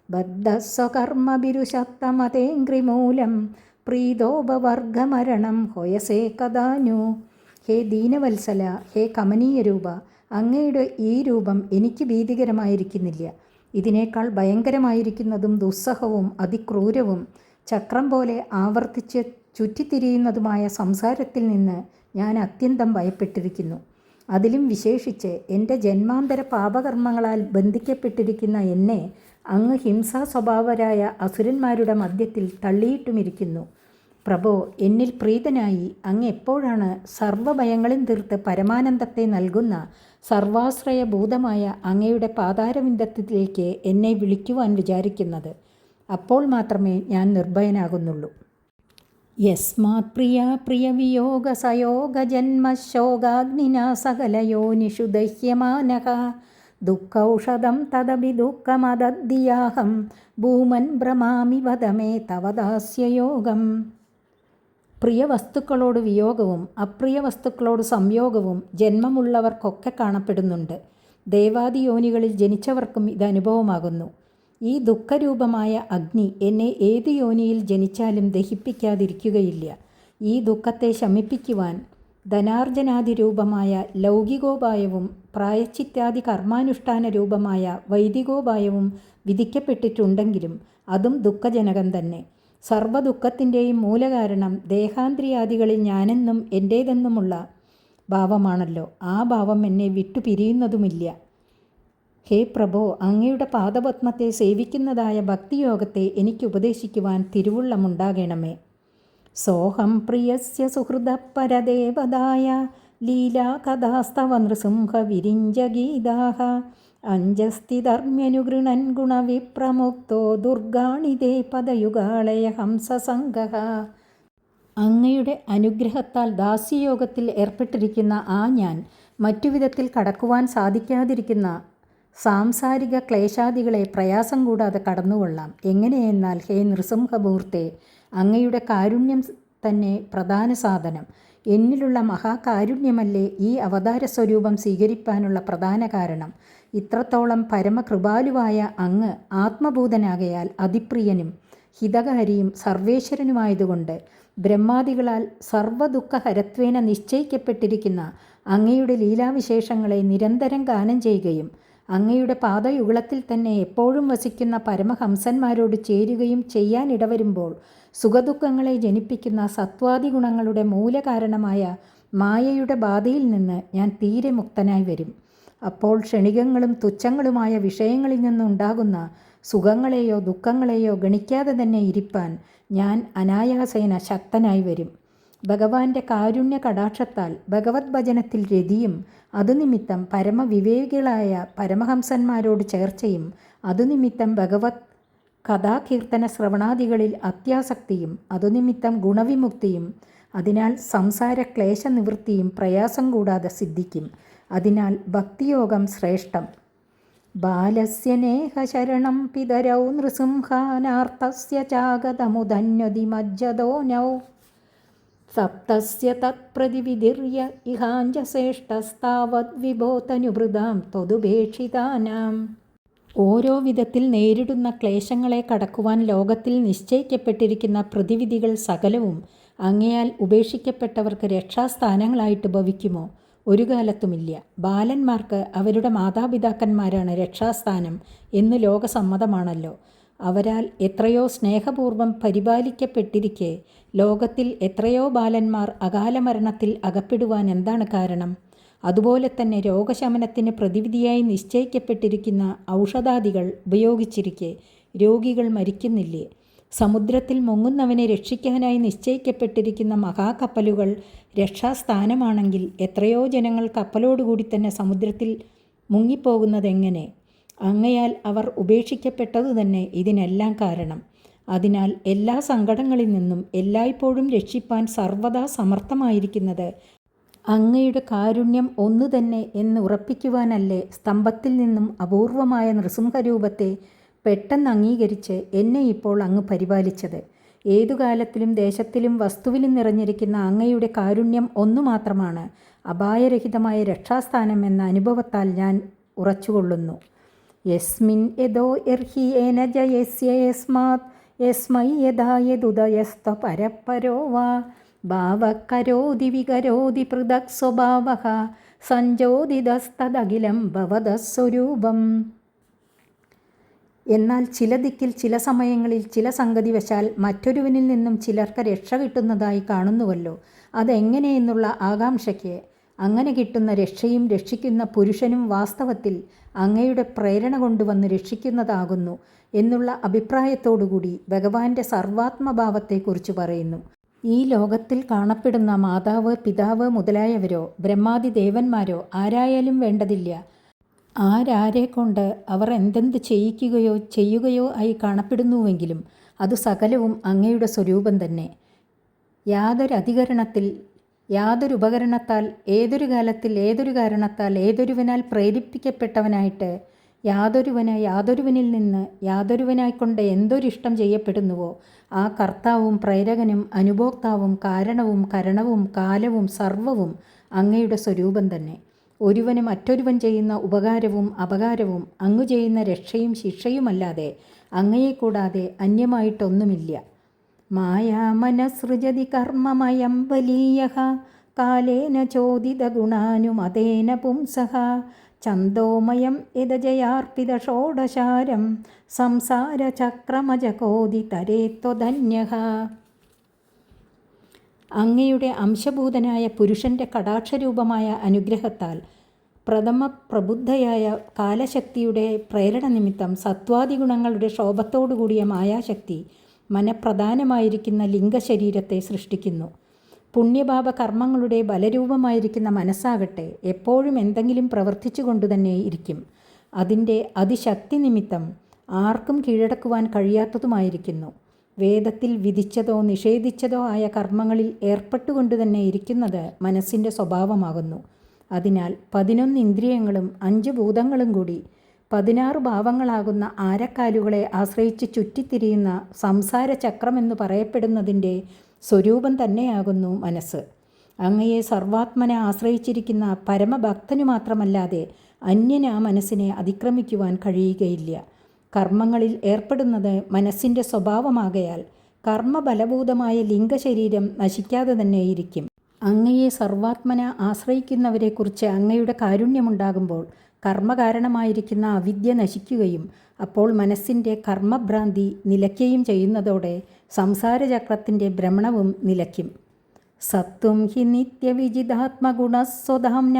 [SPEAKER 1] ബദ്ധസ്വകർമ്മഭിരുഷത്തമതേംഗ്രിമൂലം പ്രീതോപവർഗമരണം ഹൊയസേ കഥാനു. ഹേ ദീനവത്സല, ഹേ കമനീയ രൂപ, അങ്ങയുടെ ഈ രൂപം എനിക്ക് ഭീതികരമായിരിക്കുന്നില്ല. ഇതിനേക്കാൾ ഭയങ്കരമായിരിക്കുന്നതും ദുസ്സഹവും അതിക്രൂരവും ചക്രം പോലെ ആവർത്തിച്ച് ചുറ്റിത്തിരിയുന്നതുമായ സംസാരത്തിൽ നിന്ന് ഞാൻ അത്യന്തം ഭയപ്പെട്ടിരിക്കുന്നു. അതിലും വിശേഷിച്ച് എൻ്റെ ജന്മാന്തര പാപകർമ്മങ്ങളാൽ ബന്ധിക്കപ്പെട്ടിരിക്കുന്ന എന്നെ അങ്ങ് ഹിംസാ സ്വഭാവരായ അസുരന്മാരുടെ മധ്യത്തിൽ തള്ളിയിട്ടുമിരിക്കുന്നു. പ്രഭോ, എന്നിൽ പ്രീതനായി അങ്ങ് എപ്പോഴാണ് സർവഭയങ്ങളും തീർത്ത് പരമാനന്ദത്തെ നൽകുന്ന സർവാശ്രയഭൂതമായ അങ്ങയുടെ പാതാരവിന്ദത്തിലേക്ക് എന്നെ വിളിക്കുവാൻ വിചാരിക്കുന്നത്? അപ്പോൾ മാത്രമേ ഞാൻ നിർഭയനാകുന്നുള്ളൂ. യസ്മാത് പ്രിയവിയോഗസയോഗജന്മശോകാഗ്നിനാ സകലയോനിഷു ദഹ്യമാനഃ ദുഃഖൌഷധം തദപി ദുഃഖമദദ്ദിയാഹം ഭൂമൻ ഭ്രമാമി വദമേ തവ ദാസ്യയോഗം. പ്രിയ വസ്തുക്കളോട് വിയോഗവും അപ്രിയ വസ്തുക്കളോട് സംയോഗവും ജന്മമുള്ളവർക്കൊക്കെ കാണപ്പെടുന്നുണ്ട്. ദേവാദിയോനികളിൽ ജനിച്ചവർക്കും ഇത് അനുഭവമാകുന്നു. ഈ ദുഃഖരൂപമായ അഗ്നി എന്നെ ഏത് യോനിയിൽ ജനിച്ചാലും ദഹിപ്പിക്കാതിരിക്കുകയില്ല. ഈ ദുഃഖത്തെ ശമിപ്പിക്കുവാൻ ധനാർജനാദി രൂപമായ ലൗകികോപായവും പ്രായശ്ചിത്താദി കർമാനുഷ്ഠാന രൂപമായ വൈദികോപായവും വിധിക്കപ്പെട്ടിട്ടുണ്ടെങ്കിലും അതും ദുഃഖജനകം തന്നെ. സർവ്വദുഃഖത്തിൻ്റെയും മൂലകാരണം ദേഹാന്ദ്രിയാദികളിൽ ഞാനെന്നും എൻ്റേതെന്നുമുള്ള ഭാവമാണല്ലോ. ആ ഭാവം എന്നെ വിട്ടുപിരിയുന്നതുമില്ല. ഹേ പ്രഭോ, അങ്ങയുടെ പാദപത്മത്തെ സേവിക്കുന്നതായ ഭക്തിയോഗത്തെ എനിക്ക് ഉപദേശിക്കുവാൻ തിരുവുള്ളമുണ്ടാകണമേ. സോഹം പ്രിയസ്യ സുഹൃദപരദേവതായ ലീലാകഥാസ്തവ നൃസിംഹ വിരിഞ്ചഗീതാഃ അഞ്ജസ്ഥിതർമ്മ്യനുഗൃണൻ ഗുണവിപ്രമുക്തോ ദുർഗാണി തേ പദയുഗാളയ ഹംസസംഗഃ. അങ്ങയുടെ അനുഗ്രഹത്താൽ ദാസ്യയോഗത്തിൽ ഏർപ്പെട്ടിരിക്കുന്ന ആ ഞാൻ മറ്റുവിധത്തിൽ കടക്കുവാൻ സാധിക്കാതിരിക്കുന്ന സാംസാരിക ക്ലേശാദികളെ പ്രയാസം കൂടാതെ കടന്നുകൊള്ളാം. എങ്ങനെയെന്നാൽ ഹേ നൃസിംഹമൂർത്തേ, അങ്ങയുടെ കാരുണ്യം തന്നെ പ്രധാന സാധനം. എന്നിലുള്ള മഹാകാരുണ്യമല്ലേ ഈ അവതാര സ്വരൂപം സ്വീകരിപ്പാനുള്ള പ്രധാന കാരണം. ഇത്രത്തോളം പരമകൃപാലുവായ അങ്ങ് ആത്മഭൂതനാകയാൽ അതിപ്രിയനും ഹിതകാരിയും സർവേശ്വരനുമായതുകൊണ്ട് ബ്രഹ്മാദികളാൽ സർവ്വദുഃഖഹരത്വേന നിശ്ചയിക്കപ്പെട്ടിരിക്കുന്ന അങ്ങയുടെ ലീലാവിശേഷങ്ങളെ നിരന്തരം ഗാനം ചെയ്യുകയും അങ്ങയുടെ പാദയുഗളത്തിൽ തന്നെ എപ്പോഴും വസിക്കുന്ന പരമഹംസന്മാരോട് ചേരുകയും ചെയ്യാനിടവരുമ്പോൾ സുഖദുഃഖങ്ങളെ ജനിപ്പിക്കുന്ന സത്വാദി ഗുണങ്ങളുടെ മൂലകാരണമായ മായയുടെ ബാധയിൽ നിന്ന് ഞാൻ തീരെ മുക്തനായി വരും. അപ്പോൾ ക്ഷണികങ്ങളും തുച്ഛങ്ങളുമായ വിഷയങ്ങളിൽ നിന്നുണ്ടാകുന്ന സുഖങ്ങളെയോ ദുഃഖങ്ങളെയോ ഗണിക്കാതെ തന്നെ ഇരിപ്പാൻ ഞാൻ അനായാസേന ശക്തനായി വരും. ഭഗവാന്റെ കാരുണ്യ കടാക്ഷത്താൽ ഭഗവത് ഭജനത്തിൽ രതിയും അതുനിമിത്തം പരമവിവേകികളായ പരമഹംസന്മാരോട് ചേർച്ചയും അതുനിമിത്തം ഭഗവത് കഥാകീർത്തന ശ്രവണാദികളിൽ അത്യാസക്തിയും അതുനിമിത്തം ഗുണവിമുക്തിയും അതിനാൽ സംസാര ക്ലേശ നിവൃത്തിയും പ്രയാസം കൂടാതെ സിദ്ധിക്കും. അതിനാൽ ഭക്തിയോഗം ശ്രേഷ്ഠം. ബാലസ്യ നേഹ ശരണം പിതരൗ നൃസിംഹാനാർത്തസ്യ ചാഗതമുധന്യതി മജ്ജതോ നൗ സപ്തസ്യ തത്പ്രതിവിധിർയ ഇഹാഞ്ചശ്രേഷ്ഠസ്താവത് വിഭോതനുഭൃതാം ത്വദുപേക്ഷിതാനാം. ഓരോ വിധത്തിൽ നേരിടുന്ന ക്ലേശങ്ങളെ കടക്കുവാൻ ലോകത്തിൽ നിശ്ചയിക്കപ്പെട്ടിരിക്കുന്ന പ്രതിവിധികൾ സകലവും അങ്ങയാൽ ഉപേക്ഷിക്കപ്പെട്ടവർക്ക് രക്ഷാസ്ഥാനങ്ങളായിട്ട് ഭവിക്കുമോ? ഒരു കാലത്തുമില്ല. ബാലന്മാർക്ക് അവരുടെ മാതാപിതാക്കന്മാരാണ് രക്ഷാസ്ഥാനം എന്ന് ലോകസമ്മതമാണല്ലോ. അവരാൽ എത്രയോ സ്നേഹപൂർവ്വം പരിപാലിക്കപ്പെട്ടിരിക്കെ ലോകത്തിൽ എത്രയോ ബാലന്മാർ അകാലമരണത്തിൽ അകപ്പെടുവാൻ എന്താണ് കാരണം? അതുപോലെ തന്നെ രോഗശമനത്തിന് പ്രതിവിധിയായി നിശ്ചയിക്കപ്പെട്ടിരിക്കുന്ന ഔഷധാദികൾ ഉപയോഗിച്ചിരിക്കെ രോഗികൾ മരിക്കുന്നില്ലേ? സമുദ്രത്തിൽ മുങ്ങുന്നവനെ രക്ഷിക്കാനായി നിശ്ചയിക്കപ്പെട്ടിരിക്കുന്ന മഹാകപ്പലുകൾ രക്ഷാസ്ഥാനമാണെങ്കിൽ എത്രയോ ജനങ്ങൾ കപ്പലോടുകൂടി തന്നെ സമുദ്രത്തിൽ മുങ്ങിപ്പോകുന്നതെങ്ങനെ? അങ്ങയാൽ അവർ ഉപേക്ഷിക്കപ്പെട്ടതു തന്നെ ഇതിനെല്ലാം കാരണം. അതിനാൽ എല്ലാ സങ്കടങ്ങളിൽ നിന്നും എല്ലായ്പ്പോഴും രക്ഷിപ്പാൻ സർവദാ സമർത്ഥമായിരിക്കുന്നത് അങ്ങയുടെ കാരുണ്യം ഒന്നു തന്നെ എന്ന് ഉറപ്പിക്കുവാനല്ലേ സ്തംഭത്തിൽ നിന്നും അപൂർവമായ നൃസിംഹരൂപത്തെ പെട്ടെന്ന് അംഗീകരിച്ച് എന്നെ ഇപ്പോൾ അങ്ങ് പരിപാലിച്ചത്? ഏതു കാലത്തിലും ദേശത്തിലും വസ്തുവിലും നിറഞ്ഞിരിക്കുന്ന അങ്ങയുടെ കാരുണ്യം ഒന്നു മാത്രമാണ് അപായരഹിതമായ രക്ഷാസ്ഥാനം എന്ന അനുഭവത്താൽ ഞാൻ ഉറച്ചുകൊള്ളുന്നു. യസ്മിൻ യദോ യർഹി ഏന ജയസ്യ യസ്മാത് യസ്മൈ യഥാ യദുദയസ്ത പരപരോ വാ ഭാവകരോതി വികരോതി പൃഥക് സ്വഭാവഃ സഞ്ജോതിതസ്തദഖിലം ഭവതസ്വരൂപം. എന്നാൽ ചില ദിക്കിൽ ചില സമയങ്ങളിൽ ചില സംഗതിവശാൽ മറ്റൊരുവനിൽ നിന്നും ചിലർക്ക് രക്ഷ കിട്ടുന്നതായി കാണുന്നുവല്ലോ. അതെങ്ങനെയെന്നുള്ള ആകാംക്ഷയ്ക്ക് അങ്ങനെ കിട്ടുന്ന രക്ഷയും രക്ഷിക്കുന്ന പുരുഷനും വാസ്തവത്തിൽ അങ്ങയുടെ പ്രേരണ കൊണ്ടുവന്ന് രക്ഷിക്കുന്നതാകുന്നു എന്നുള്ള അഭിപ്രായത്തോടുകൂടി ഭഗവാന്റെ സർവാത്മഭാവത്തെക്കുറിച്ച് പറയുന്നു. ഈ ലോകത്തിൽ കാണപ്പെടുന്ന മാതാവ്, പിതാവ് മുതലായവരോ ബ്രഹ്മാദി ദേവന്മാരോ ആരായാലും വേണ്ടതില്ല. ആരാരെക്കൊണ്ട് അവർ എന്തെന്ത് ചെയ്യിക്കുകയോ ചെയ്യുകയോ ആയി കാണപ്പെടുന്നുവെങ്കിലും അത് സകലവും അങ്ങയുടെ സ്വരൂപം തന്നെ. യാതൊരധികരണത്തിൽ യാതൊരുപകരണത്താൽ ഏതൊരു കാലത്തിൽ ഏതൊരു കാരണത്താൽ ഏതൊരുവനാൽ പ്രേരിപ്പിക്കപ്പെട്ടവനായിട്ട് യാതൊരുവനിൽ നിന്ന് യാതൊരുവനായിക്കൊണ്ട് എന്തൊരിഷ്ടം ചെയ്യപ്പെടുന്നുവോ ആ കർത്താവും പ്രേരകനും അനുഭോക്താവും കാരണവും കരണവും കാലവും സർവവും അങ്ങയുടെ സ്വരൂപം തന്നെ. ഒരുവന് മറ്റൊരുവൻ ചെയ്യുന്ന ഉപകാരവും അപകാരവും അങ്ങു ചെയ്യുന്ന രക്ഷയും ശിക്ഷയുമല്ലാതെ അങ്ങയെ കൂടാതെ അന്യമായിട്ടൊന്നുമില്ല. മായാമനസൃജതി കർമ്മമയം ബലീയഃ കാലേന ചോദിത ഗുണാനുമതേന പുംസഃ ഛന്ദോമയം യദജയാർപ്പിത ഷോഡശാരം സംസാരചക്രമജകോതി തരേത്വധന്യഃ. അങ്ങയുടെ അംശഭൂതനായ പുരുഷൻ്റെ കടാക്ഷരൂപമായ അനുഗ്രഹത്താൽ പ്രഥമ പ്രബുദ്ധയായ കാലശക്തിയുടെ പ്രേരണ നിമിത്തം സത്വാദിഗുണങ്ങളുടെ ശോഭത്തോടുകൂടിയ മായാശക്തി മനഃപ്രധാനമായിരിക്കുന്ന ലിംഗശരീരത്തെ സൃഷ്ടിക്കുന്നു. പുണ്യപാപ കർമ്മങ്ങളുടെ ബലരൂപമായിരിക്കുന്ന മനസ്സാകട്ടെ എപ്പോഴും എന്തെങ്കിലും പ്രവർത്തിച്ചു കൊണ്ടുതന്നെ ഇരിക്കും. അതിൻ്റെ അതിശക്തി നിമിത്തം ആർക്കും കീഴടക്കുവാൻ കഴിയാത്തതുമായിരിക്കുന്നു. വേദത്തിൽ വിധിച്ചതോ നിഷേധിച്ചതോ ആയ കർമ്മങ്ങളിൽ ഏർപ്പെട്ടുകൊണ്ട് തന്നെ ഇരിക്കുന്നത് മനസ്സിൻ്റെ സ്വഭാവമാകുന്നു. അതിനാൽ 11 ഇന്ദ്രിയങ്ങളും 5 ഭൂതങ്ങളും കൂടി 16 ഭാവങ്ങളാകുന്ന ആരക്കാലുകളെ ആശ്രയിച്ച് ചുറ്റിത്തിരിയുന്ന സംസാരചക്രമെന്ന് പറയപ്പെടുന്നതിൻ്റെ സ്വരൂപം തന്നെയാകുന്നു മനസ്സ്. അങ്ങയെ സർവാത്മനെ ആശ്രയിച്ചിരിക്കുന്ന പരമഭക്തനു മാത്രമല്ലാതെ അന്യന് ആ മനസ്സിനെ അതിക്രമിക്കുവാൻ കഴിയുകയില്ല. കർമ്മങ്ങളിൽ ഏർപ്പെടുന്നത് മനസ്സിൻ്റെ സ്വഭാവമാകയാൽ കർമ്മബലഭൂതമായ ലിംഗശരീരം നശിക്കാതെ തന്നെയിരിക്കും. അങ്ങയെ സർവാത്മന ആശ്രയിക്കുന്നവരെക്കുറിച്ച് അങ്ങയുടെ കാരുണ്യമുണ്ടാകുമ്പോൾ കർമ്മകാരണമായിരിക്കുന്ന അവിദ്യ നശിക്കുകയും അപ്പോൾ മനസ്സിൻ്റെ കർമ്മഭ്രാന്തി നിലയ്ക്കുകയും ചെയ്യുന്നതോടെ സംസാരചക്രത്തിൻ്റെ ഭ്രമണവും നിലയ്ക്കും. സത്വം ഹി നിത്യവിജിതാത്മഗുണസ്വധാംന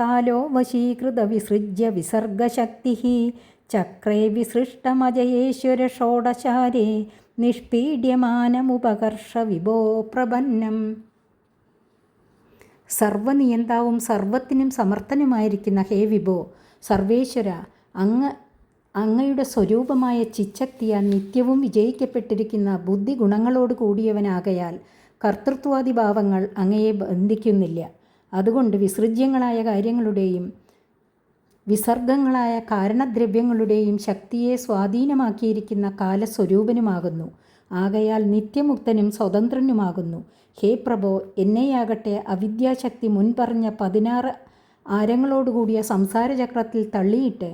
[SPEAKER 1] കാലോ വശീകൃത വിസൃജ്യ വിസർഗശക്തി ചക്രേ വിസൃഷ്ടമജയേശ്വര ഷോഡശാരേ നിഷ്പീഡ്യമാനമുപകർഷ വിഭോ പ്രപന്നം. സർവനിയന്താവും സർവത്തിനും സമർത്ഥനുമായിരിക്കുന്ന ഹേ വിഭോ, സർവേശ്വര, അങ്ങയുടെ സ്വരൂപമായ ചിച്ചക്തിയാൽ നിത്യവും വിജയിക്കപ്പെട്ടിരിക്കുന്ന ബുദ്ധിഗുണങ്ങളോട് കൂടിയവനാകയാൽ കർത്തൃത്വാദിഭാവങ്ങൾ അങ്ങയെ ബന്ധിക്കുന്നില്ല. അതുകൊണ്ട് വിസൃജ്യങ്ങളായ കാര്യങ്ങളുടെയും വിസർഗങ്ങളായ കാരണദ്രവ്യങ്ങളുടെയും ശക്തിയെ സ്വാധീനമാക്കിയിരിക്കുന്ന കാലസ്വരൂപനുമാകുന്നു. ആകയാൽ നിത്യമുക്തനും സ്വതന്ത്രനുമാകുന്നു. ഹേ പ്രഭോ, എന്നെയാകട്ടെ അവിദ്യാശക്തി മുൻപറഞ്ഞ 16 ആരങ്ങളോടുകൂടിയ സംസാരചക്രത്തിൽ തള്ളിയിട്ട്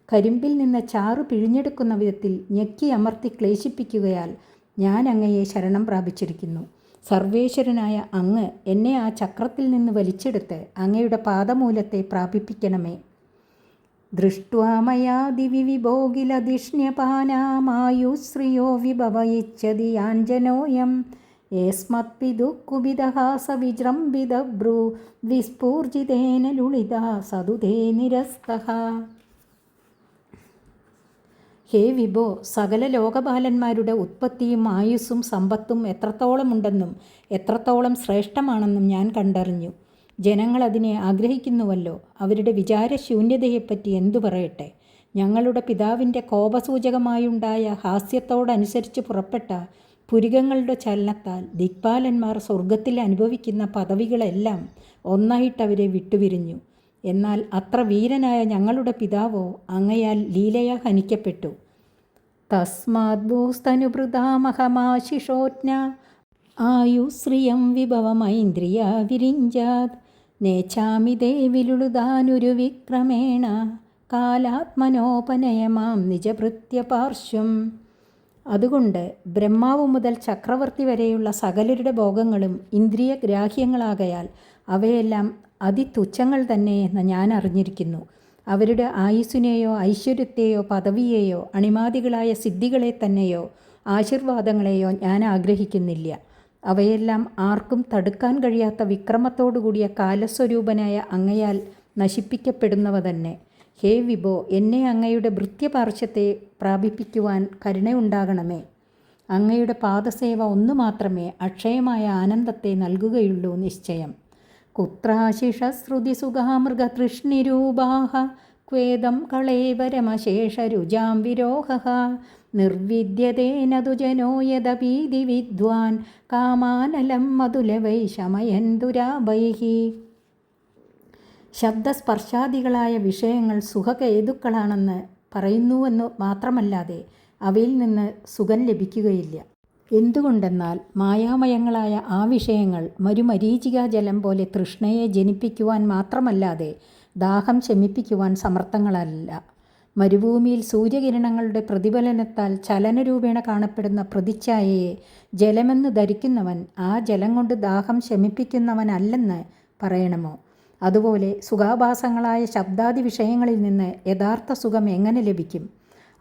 [SPEAKER 1] കരിമ്പിൽ നിന്ന് ചാറ് പിഴിഞ്ഞെടുക്കുന്ന വിധത്തിൽ ഞെക്കി അമർത്തി ക്ലേശിപ്പിക്കുകയാൽ ഞാൻ അങ്ങയെ ശരണം പ്രാപിച്ചിരിക്കുന്നു. സർവേശ്വരനായ അങ്ങ് എന്നെ ആ ചക്രത്തിൽ നിന്ന് വലിച്ചെടുത്ത് അങ്ങയുടെ പാദമൂലത്തെ പ്രാപിപ്പിക്കണമേ. ദൃഷ്ട്വാ മയാ ദിവി വിഭോഗിലധിഷ്ണ്യപാനാമായുശ്രിയോ വിഭവയിച്ഛതി ആഞ്ജനോയം യേസ്മത്പിതുഃകുപിതഹാസ വിജൃംഭിതഭ്രൂ വിസ്ഫൂർജിതേന ലുളിതാ സതുതേ നിരസ്തഃ. ഹേ വിഭോ, സകല ലോകപാലന്മാരുടെ ഉത്പത്തിയും ആയുസ്സും സമ്പത്തും എത്രത്തോളമുണ്ടെന്നും എത്രത്തോളം ശ്രേഷ്ഠമാണെന്നും ഞാൻ കണ്ടറിഞ്ഞു. ജനങ്ങൾ അതിനെ ആഗ്രഹിക്കുന്നുവല്ലോ. അവരുടെ വിചാരശൂന്യതയെപ്പറ്റി എന്തു പറയട്ടെ. ഞങ്ങളുടെ പിതാവിൻ്റെ കോപസൂചകമായുണ്ടായ ഹാസ്യത്തോടനുസരിച്ച് പുറപ്പെട്ട പുരികങ്ങളുടെ ചലനത്താൽ ദിക്പാലന്മാർ സ്വർഗത്തിൽ അനുഭവിക്കുന്ന പദവികളെല്ലാം ഒന്നായിട്ടവരെ വിട്ടുപിരിഞ്ഞു. എന്നാൽ അത്ര വീരനായ ഞങ്ങളുടെ പിതാവോ അങ്ങയാൽ ലീലയാ ഹനിക്കപ്പെട്ടു. തസ്മാത് ഭൂസ്തനുഭൃതാമഹമാശിഷോജ്ഞ ആയുശ്രിയം വിഭവമൈന്ദ്രിയ വിരിഞ്ചാത് നേച്ഛാമി ദേവിലുളുതാനുരുവിക്രമേണ കാലാത്മനോപനയമാം നിജഭൃത്യപാർശ്വം. അതുകൊണ്ട് ബ്രഹ്മാവ് മുതൽ ചക്രവർത്തി വരെയുള്ള സകലരുടെ ഭോഗങ്ങളും ഇന്ദ്രിയഗ്രാഹ്യങ്ങളാകയാൽ അവയെല്ലാം അതിതുച്ഛങ്ങൾ തന്നെ എന്ന് ഞാൻ അറിഞ്ഞിരിക്കുന്നു. അവരുടെ ആയുസ്സിനെയോ ഐശ്വര്യത്തെയോ പദവിയെയോ അണിമാദികളായ സിദ്ധികളെ തന്നെയോ ആശീർവാദങ്ങളെയോ ഞാൻ ആഗ്രഹിക്കുന്നില്ല. അവയെല്ലാം ആർക്കും തടുക്കാൻ കഴിയാത്ത വിക്രമത്തോടുകൂടിയ കാലസ്വരൂപനായ അങ്ങയാൽ നശിപ്പിക്കപ്പെടുന്നവ തന്നെ. ഹേ വിഭോ, എന്നെ അങ്ങയുടെ ഭൃത്യപാർശ്വത്തെ പ്രാപിപ്പിക്കുവാൻ കരുണയുണ്ടാകണമേ. അങ്ങയുടെ പാദസേവ ഒന്നു മാത്രമേ അക്ഷയമായ ആനന്ദത്തെ നൽകുകയുള്ളൂ നിശ്ചയം. കുത്രാശിഷശ്രുതിസുഖാമൃഗതൃഷ്ണിരൂപാഹ ക്വേദം കളേവരമശേഷരുജാം വിരോഹഃ നിർവിദ്യതേനതു ജനോ യദപീതി വിദ്വാൻ കാമാനലം മധുലവൈ ശമയൻ ദുരാഭൈഃ. ശബ്ദസ്പർശാദികളായ വിഷയങ്ങൾ സുഖഹേതുക്കളാണെന്ന് പറയുന്നുവെന്നു മാത്രമല്ലാതെ അവയിൽ നിന്ന് സുഖം ലഭിക്കുകയില്ല. എന്തുകൊണ്ടെന്നാൽ മായാമയങ്ങളായ ആ വിഷയങ്ങൾ മരുമരീചികാജലം പോലെ തൃഷ്ണയെ ജനിപ്പിക്കുവാൻ മാത്രമല്ലാതെ ദാഹം ശമിപ്പിക്കുവാൻ സമർത്ഥങ്ങളല്ല. മരുഭൂമിയിൽ സൂര്യകിരണങ്ങളുടെ പ്രതിഫലനത്താൽ ചലനരൂപേണ കാണപ്പെടുന്ന പ്രതിച്ഛായയെ ജലമെന്ന് ധരിക്കുന്നവൻ ആ ജലം കൊണ്ട് ദാഹം ശമിപ്പിക്കുന്നവനല്ലെന്ന് പറയണമോ? അതുപോലെ സുഖാഭാസങ്ങളായ ശബ്ദാദി വിഷയങ്ങളിൽ നിന്ന് യഥാർത്ഥ സുഖം എങ്ങനെ ലഭിക്കും?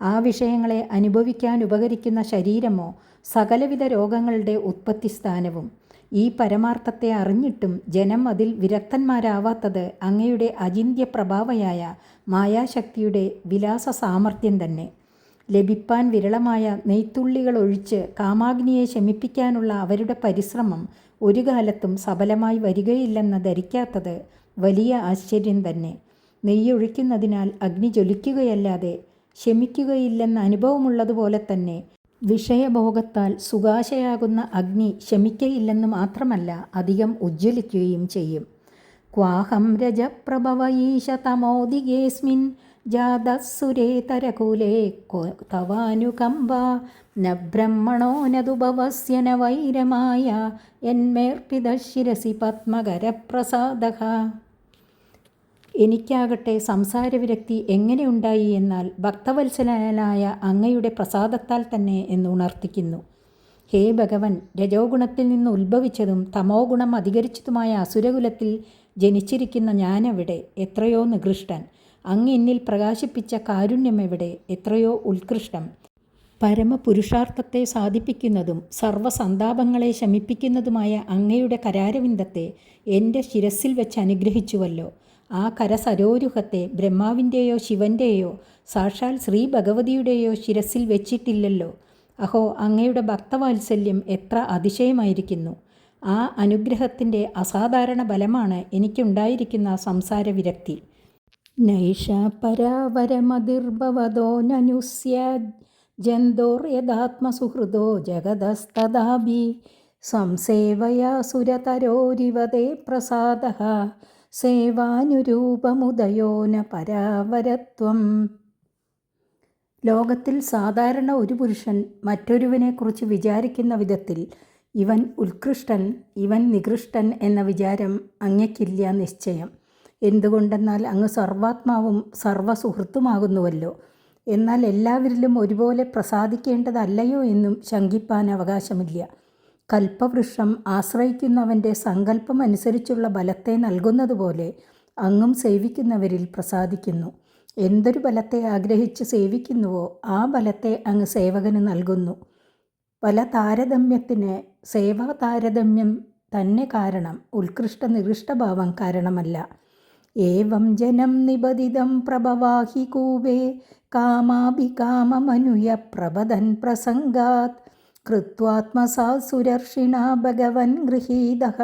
[SPEAKER 1] ആ വിഷയങ്ങളെ അനുഭവിക്കാൻ ഉപകരിക്കുന്ന ശരീരമോ സകലവിധ രോഗങ്ങളുടെ ഉത്പത്തിസ്ഥാനവും. ഈ പരമാർത്ഥത്തെ അറിഞ്ഞിട്ടും ജനം അതിൽ വിരക്തന്മാരാവാത്തത് അങ്ങയുടെ അചിന്ത്യപ്രഭാവയായ മായാശക്തിയുടെ വിലാസ സാമർഥ്യം തന്നെ. ലഭിപ്പാൻ വിരളമായ നെയ്ത്തുള്ളികൾ ഒഴിച്ച് കാമാഗ്നിയെ ശമിപ്പിക്കാനുള്ള അവരുടെ പരിശ്രമം ഒരു കാലത്തും സഫലമായി വരികയില്ലെന്ന് ധരിക്കാത്തത് വലിയ ആശ്ചര്യം തന്നെ. നെയ്യൊഴിക്കുന്നതിനാൽ അഗ്നി ജ്വലിക്കുകയല്ലാതെ ശമിക്കുകയില്ലെന്ന അനുഭവമുള്ളതുപോലെ തന്നെ വിഷയഭോഗത്താൽ സുഖാശയാകുന്ന അഗ്നി ശമിക്കയില്ലെന്ന് മാത്രമല്ല അധികം ഉജ്ജ്വലിക്കുകയും ചെയ്യും. ക്വാഹം രജപ്രഭവ ഈശ തമോദികേസ്മിൻ ജാതസുരേതരകുലേ തവാനുകമ്പ ന ബ്രഹ്മണോ നതുഭവസ്യ ന വൈരമായ എന്മേർപ്പിത ശിരസി പത്മകരപ്രസാദഃ. എനിക്കാകട്ടെ സംസാരവിരക്തി എങ്ങനെയുണ്ടായി എന്നാൽ ഭക്തവത്സലനായ അങ്ങയുടെ പ്രസാദത്താൽ തന്നെ എന്ന് ഉണർത്തിക്കുന്നു. ഹേ ഭഗവൻ, രജോഗുണത്തിൽ നിന്ന് ഉത്ഭവിച്ചതും തമോ ഗുണം അധികരിച്ചതുമായ അസുരകുലത്തിൽ ജനിച്ചിരിക്കുന്ന ഞാനെവിടെ? എത്രയോ നികൃഷ്ടൻ. അങ്ങ് എന്നിൽ പ്രകാശിപ്പിച്ച കാരുണ്യം എവിടെ? എത്രയോ ഉത്കൃഷ്ടം. പരമപുരുഷാർത്ഥത്തെ സാധിപ്പിക്കുന്നതും സർവ്വസന്താപങ്ങളെ ശമിപ്പിക്കുന്നതുമായ അങ്ങയുടെ കരാരവിന്ദത്തെ എൻ്റെ ശിരസിൽ വെച്ച് അനുഗ്രഹിച്ചുവല്ലോ. ആ കരസരോരുഹത്തെ ബ്രഹ്മാവിൻ്റെയോ ശിവൻ്റെയോ സാക്ഷാൽ ശ്രീ ഭഗവതിയുടെയോ ശിരസിൽ വെച്ചിട്ടില്ലല്ലോ. അഹോ, അങ്ങയുടെ ഭക്തവാത്സല്യം എത്ര അതിശയമായിരിക്കുന്നു. ആ അനുഗ്രഹത്തിൻ്റെ അസാധാരണ ബലമാണ് എനിക്കുണ്ടായിരിക്കുന്ന സംസാരവിരക്തി. നൈഷ പരാവരമതിർഭവതോ നനുസ്യാദ് ജന്തോർ യഥാത്മസുഹൃദോ ജഗതസ്തദാഭി സംസേവയാ സുരതരോരിവതേ പ്രസാദഃ സേവാനുരൂപമുദയോ ന പരാവരത്വം. ലോകത്തിൽ സാധാരണ ഒരു പുരുഷൻ മറ്റൊരുവനെക്കുറിച്ച് വിചാരിക്കുന്ന വിധത്തിൽ ഇവൻ ഉത്കൃഷ്ടൻ, ഇവൻ നികൃഷ്ടൻ എന്ന വിചാരം അങ്ങയ്ക്കില്ല നിശ്ചയം. എന്തുകൊണ്ടെന്നാൽ അങ്ങ് സർവാത്മാവും സർവസുഹൃത്തുമാകുന്നുവല്ലോ. എന്നാൽ എല്ലാവരിലും ഒരുപോലെ പ്രസാദിക്കേണ്ടതല്ലയോ എന്നും ശങ്കിപ്പാൻ അവകാശമില്ല. കൽപ്പവൃക്ഷം ആശ്രയിക്കുന്നവൻ്റെ സങ്കല്പം അനുസരിച്ചുള്ള ബലത്തെ നൽകുന്നതുപോലെ അങ്ങും സേവിക്കുന്നവരിൽ പ്രസാദിക്കുന്നു. എന്തൊരു ബലത്തെ ആഗ്രഹിച്ച് സേവിക്കുന്നുവോ ആ ബലത്തെ അങ്ങ് സേവകന് നൽകുന്നു. പല താരതമ്യത്തിന് സേവാതാരതമ്യം തന്നെ കാരണം, ഉത്കൃഷ്ട നികൃഷ്ടഭാവം കാരണമല്ല. ഏവം ജനം നിബദിതം പ്രഭവാഹി കൂപേ കാമാഭികാമമനുയ പ്രബദൻ പ്രസംഗാത് കൃത്വാത്മസാ സുരർഷിണ ഭഗവൻ ഗൃഹീതഃ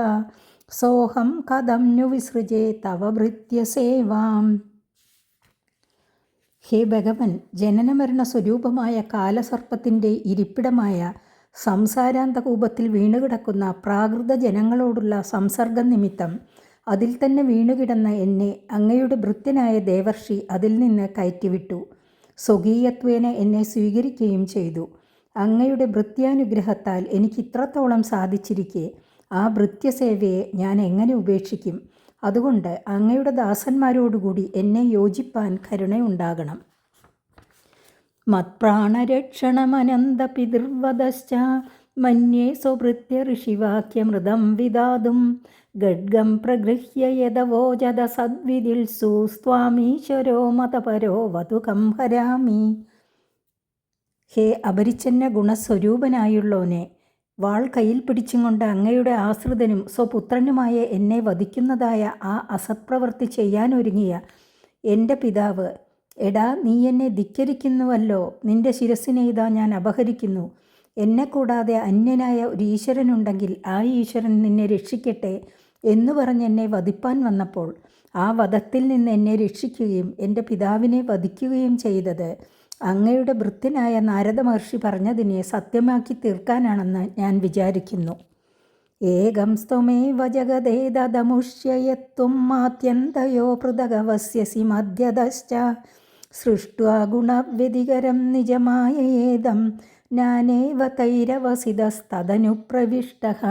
[SPEAKER 1] സോഹം കഥം നു വിസൃജേ തവ ഭൃത്യസേവാം. ഹേ ഭഗവൻ, ജനനമരണ സ്വരൂപമായ കാലസർപ്പത്തിൻ്റെ ഇരിപ്പിടമായ സംസാരാന്തകൂപത്തിൽ വീണുകിടക്കുന്ന പ്രാകൃത ജനങ്ങളോടുള്ള സംസർഗം നിമിത്തം അതിൽ തന്നെ വീണുകിടന്ന എന്നെ അങ്ങയുടെ ഭൃത്യനായ ദേവർഷി അതിൽ നിന്ന് കയറ്റിവിട്ടു. സ്വകീയത്വേന എന്നെ സ്വീകരിക്കുകയും ചെയ്തു. അങ്ങയുടെ ഭൃത്യാനുഗ്രഹത്താൽ എനിക്കിത്രത്തോളം സാധിച്ചിരിക്കെ ആ ഭൃത്യസേവയെ ഞാൻ എങ്ങനെ ഉപേക്ഷിക്കും? അതുകൊണ്ട് അങ്ങയുടെ ദാസന്മാരോടുകൂടി എന്നെ യോജിപ്പാൻ കരുണയുണ്ടാകണം. മത്പ്രാണരക്ഷണമനന്ത പിതൃവദശ്ച മന്യേ സ്വഭൃത്യ ഋഷിവാക്യമൃതം വിദാതും ഗഡ്ഗം പ്രഗൃഹ്യ യദവോജത സദ്വിദിൽസു സ്വാമീശ്വരോ മതപരോ വതുകം ഹരാമി. ഹേ അപരിച്ഛന്ന ഗുണസ്വരൂപനായുള്ളോനെ, വാൾ കയ്യിൽ പിടിച്ചും കൊണ്ട് അങ്ങയുടെ ആശ്രിതനും സ്വപുത്രനുമായ എന്നെ വധിക്കുന്നതായ ആ അസത്പ്രവൃത്തി ചെയ്യാനൊരുങ്ങിയ എൻ്റെ പിതാവ്, എടാ, നീ എന്നെ ധിക്കരിക്കുന്നുവല്ലോ. നിന്റെ ശിരസിനെ ഇതാ ഞാൻ അപഹരിക്കുന്നു. എന്നെ കൂടാതെ അന്യനായ ഒരു ഈശ്വരനുണ്ടെങ്കിൽ ആ ഈശ്വരൻ നിന്നെ രക്ഷിക്കട്ടെ എന്നു പറഞ്ഞ് എന്നെ വധിപ്പാൻ വന്നപ്പോൾ ആ വധത്തിൽ നിന്ന് എന്നെ രക്ഷിക്കുകയും എൻ്റെ പിതാവിനെ വധിക്കുകയും ചെയ്തത് അങ്ങയുടെ ഭൃത്യനായ നാരദ മഹർഷി പറഞ്ഞതിനെ സത്യമാക്കി തീർക്കാനാണെന്ന് ഞാൻ വിചാരിക്കുന്നു. ഏകം സ്ത്വമേവ ജഗദേതമുഷ്യയത്വം മാത്യന്തയോ പൃഥഗവസ്യസി മധ്യതശ്ച സൃഷ്ട്വാ ഗുണവ്യതികരം നിജമായേദം നാനേവ തൈരവസിതസ്തദനുപ്രവിഷ്ടഃ.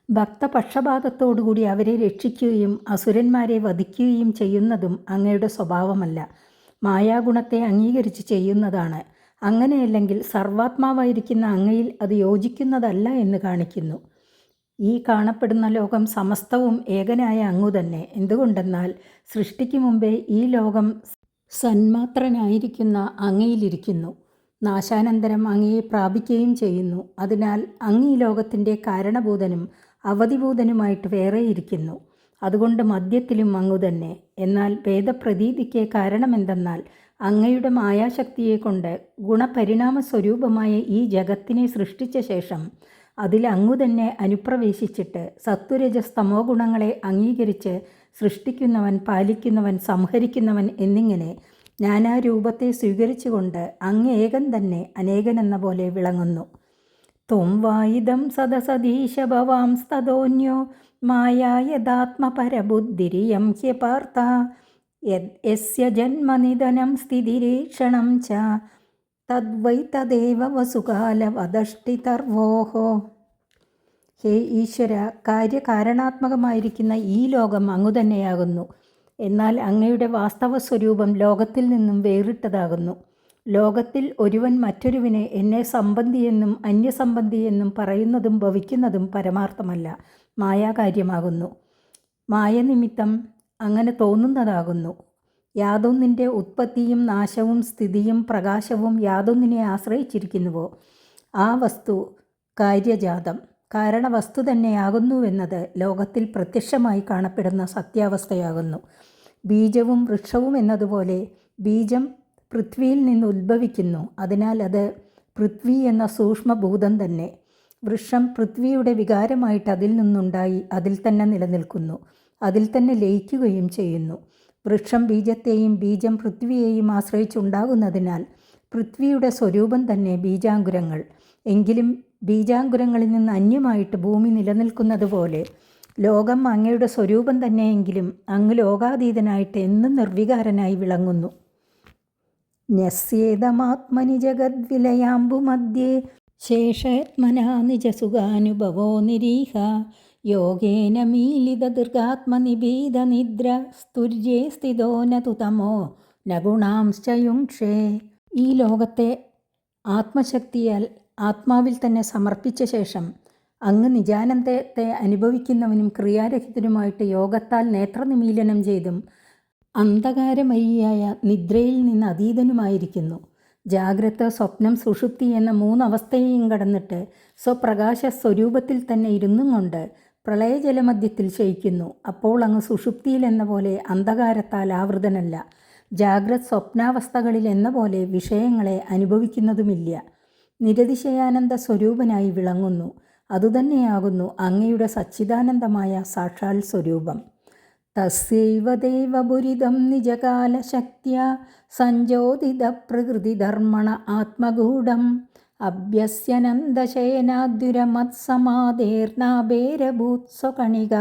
[SPEAKER 1] ഭക്തപക്ഷപാതത്തോടുകൂടി അവരെ രക്ഷിക്കുകയും അസുരന്മാരെ വധിക്കുകയും ചെയ്യുന്നതും അങ്ങയുടെ സ്വഭാവമല്ല, മായാഗുണത്തെ അംഗീകരിച്ച് ചെയ്യുന്നതാണ്. അങ്ങനെയല്ലെങ്കിൽ സർവാത്മാവായിരിക്കുന്ന അങ്ങയിൽ അത് യോജിക്കുന്നതല്ല എന്ന് കാണിക്കുന്നു. ഈ കാണപ്പെടുന്ന ലോകം സമസ്തവും ഏകനായ അങ്ങു തന്നെ. എന്തുകൊണ്ടെന്നാൽ സൃഷ്ടിക്ക് മുമ്പേ ഈ ലോകം സന്മാത്രനായിരിക്കുന്ന അങ്ങയിലിരിക്കുന്നു. നാശാനന്തരം അങ്ങയെ പ്രാപിക്കുകയും ചെയ്യുന്നു. അതിനാൽ അങ്ങ് ഈ ലോകത്തിൻ്റെ കാരണഭൂതനും അവധിഭൂതനുമായിട്ട് വേറെ ഇരിക്കുന്നു. അതുകൊണ്ട് മധ്യത്തിലും അങ്ങു തന്നെ. എന്നാൽ ഭേദപ്രതീതിക്ക് കാരണമെന്തെന്നാൽ അങ്ങയുടെ മായാശക്തിയെ കൊണ്ട് ഗുണപരിണാമ സ്വരൂപമായ ഈ ജഗത്തിനെ സൃഷ്ടിച്ച ശേഷം അതിൽ അങ്ങു തന്നെ അനുപ്രവേശിച്ചിട്ട് സത്വരജസ്തമോ ഗുണങ്ങളെ അംഗീകരിച്ച് സൃഷ്ടിക്കുന്നവൻ, പാലിക്കുന്നവൻ, സംഹരിക്കുന്നവൻ എന്നിങ്ങനെ നാനാരൂപത്തെ സ്വീകരിച്ചുകൊണ്ട് അങ്ങ് ഏകൻ തന്നെ അനേകനെന്ന പോലെ വിളങ്ങുന്നു. ത്വം വായിദം സദസതീശ ഭവാംസ്തതോന്യോ മായായദാത്മപരബുദ്ധിരിയം ഹ്യപാർത്ഥ യസ്യ ജന്മനിധനം സ്ഥിതിരീക്ഷണം ച തദ്വൈ തദേവ വസുകാലവദഷ്ടിതർവോഹോ. ഹേ ഈശ്വര, കാര്യകാരണാത്മകമായിരിക്കുന്ന ഈ ലോകം അങ്ങു തന്നെയാകുന്നു. എന്നാൽ അങ്ങയുടെ വാസ്തവ സ്വരൂപം ലോകത്തിൽ നിന്നും വേറിട്ടതാകുന്നു. ലോകത്തിൽ ഒരുവൻ മറ്റൊരുവനെ എന്നെ സംബന്ധിയെന്നും അന്യസംബന്ധിയെന്നും പറയുന്നതും ഭവിക്കുന്നതും പരമാർത്ഥമല്ല, മായാകാര്യമാകുന്നു. മായനിമിത്തം അങ്ങനെ തോന്നുന്നതാകുന്നു. യാതൊന്നിൻ്റെ ഉത്പത്തിയും നാശവും സ്ഥിതിയും പ്രകാശവും യാതൊന്നിനെ ആശ്രയിച്ചിരിക്കുന്നുവോ ആ വസ്തു കാര്യജാതം, കാരണവസ്തു തന്നെയാകുന്നുവെന്നത് ലോകത്തിൽ പ്രത്യക്ഷമായി കാണപ്പെടുന്ന സത്യാവസ്ഥയാകുന്നു. ബീജവും വൃക്ഷവും എന്നതുപോലെ ബീജം പൃഥ്വിയിൽ നിന്ന് ഉദ്ഭവിക്കുന്നു. അതിനാൽ അത് പൃഥ്വി എന്ന സൂക്ഷ്മഭൂതം തന്നെ. വൃക്ഷം പൃഥ്വിയുടെ വികാരമായിട്ട് അതിൽ നിന്നുണ്ടായി അതിൽ തന്നെ നിലനിൽക്കുന്നു, അതിൽ തന്നെ ലയിക്കുകയും ചെയ്യുന്നു. വൃക്ഷം ബീജത്തെയും ബീജം പൃഥ്വിയെയും ആശ്രയിച്ചുണ്ടാകുന്നതിനാൽ പൃഥ്വിയുടെ സ്വരൂപം തന്നെ ബീജാങ്കുരങ്ങൾ. എങ്കിലും ബീജാങ്കുരങ്ങളിൽ നിന്ന് അന്യമായിട്ട് ഭൂമി നിലനിൽക്കുന്നത് പോലെ ലോകം അങ്ങയുടെ സ്വരൂപം തന്നെയെങ്കിലും അങ്ങ് ലോകാതീതനായിട്ട് എന്നും നിർവികാരനായി വിളങ്ങുന്നു. ന്യസ്യേതമാത്മനി ജഗദ്വിലയാംബുമധ്യേ ശേഷാത്മനാ നിജസുഖാനുഭവോ നിരീഹ യോഗേന മീലിതദീർഘാത്മനിബീത നിദ്ര സ്തുര്യേ സ്ഥിതോ നതു തമോ നഗുണാംശ്ചയുക്ഷേ. ഈ ലോകത്തെ ആത്മശക്തിയാൽ ആത്മാവിൽ തന്നെ സമർപ്പിച്ച ശേഷം അങ്ങ് നിജാനന്ദത്തെ അനുഭവിക്കുന്നവനും ക്രിയാരഹിതനുമായിട്ട് യോഗത്താൽ നേത്രനിമീലനം ചെയ്തും അന്ധകാരമയിയായ നിദ്രയിൽ നിന്ന് അതീതനുമായിരിക്കുന്നു. ജാഗ്രത, സ്വപ്നം, സുഷുപ്തി എന്ന മൂന്നവസ്ഥയെയും കടന്നിട്ട് സ്വപ്രകാശ സ്വരൂപത്തിൽ തന്നെ ഇരുന്നും കൊണ്ട് പ്രളയജലമധ്യത്തിൽ ശയിക്കുന്നു. അപ്പോൾ അങ്ങ് സുഷുപ്തിയിൽ എന്ന പോലെ അന്ധകാരത്താൽ ആവൃതനല്ല. ജാഗ്രത് സ്വപ്നാവസ്ഥകളിൽ എന്ന പോലെ വിഷയങ്ങളെ അനുഭവിക്കുന്നതുമില്ല. നിരതിശയാനന്ദ സ്വരൂപനായി വിളങ്ങുന്നു. അതുതന്നെയാകുന്നു അങ്ങയുടെ സച്ചിദാനന്ദമായ സാക്ഷാൽ സ്വരൂപം. തസ്യൈവ ദേവപുരിതം നിജകാലശക്ത്യാ സഞ്ജോതിത പ്രകൃതിധർമ്മണ ആത്മഗൂഢം അഭ്യസ്യനന്ദശയനാദ്യുരമത്സമാധേർനാഭേരഭൂത്സ്വകണിക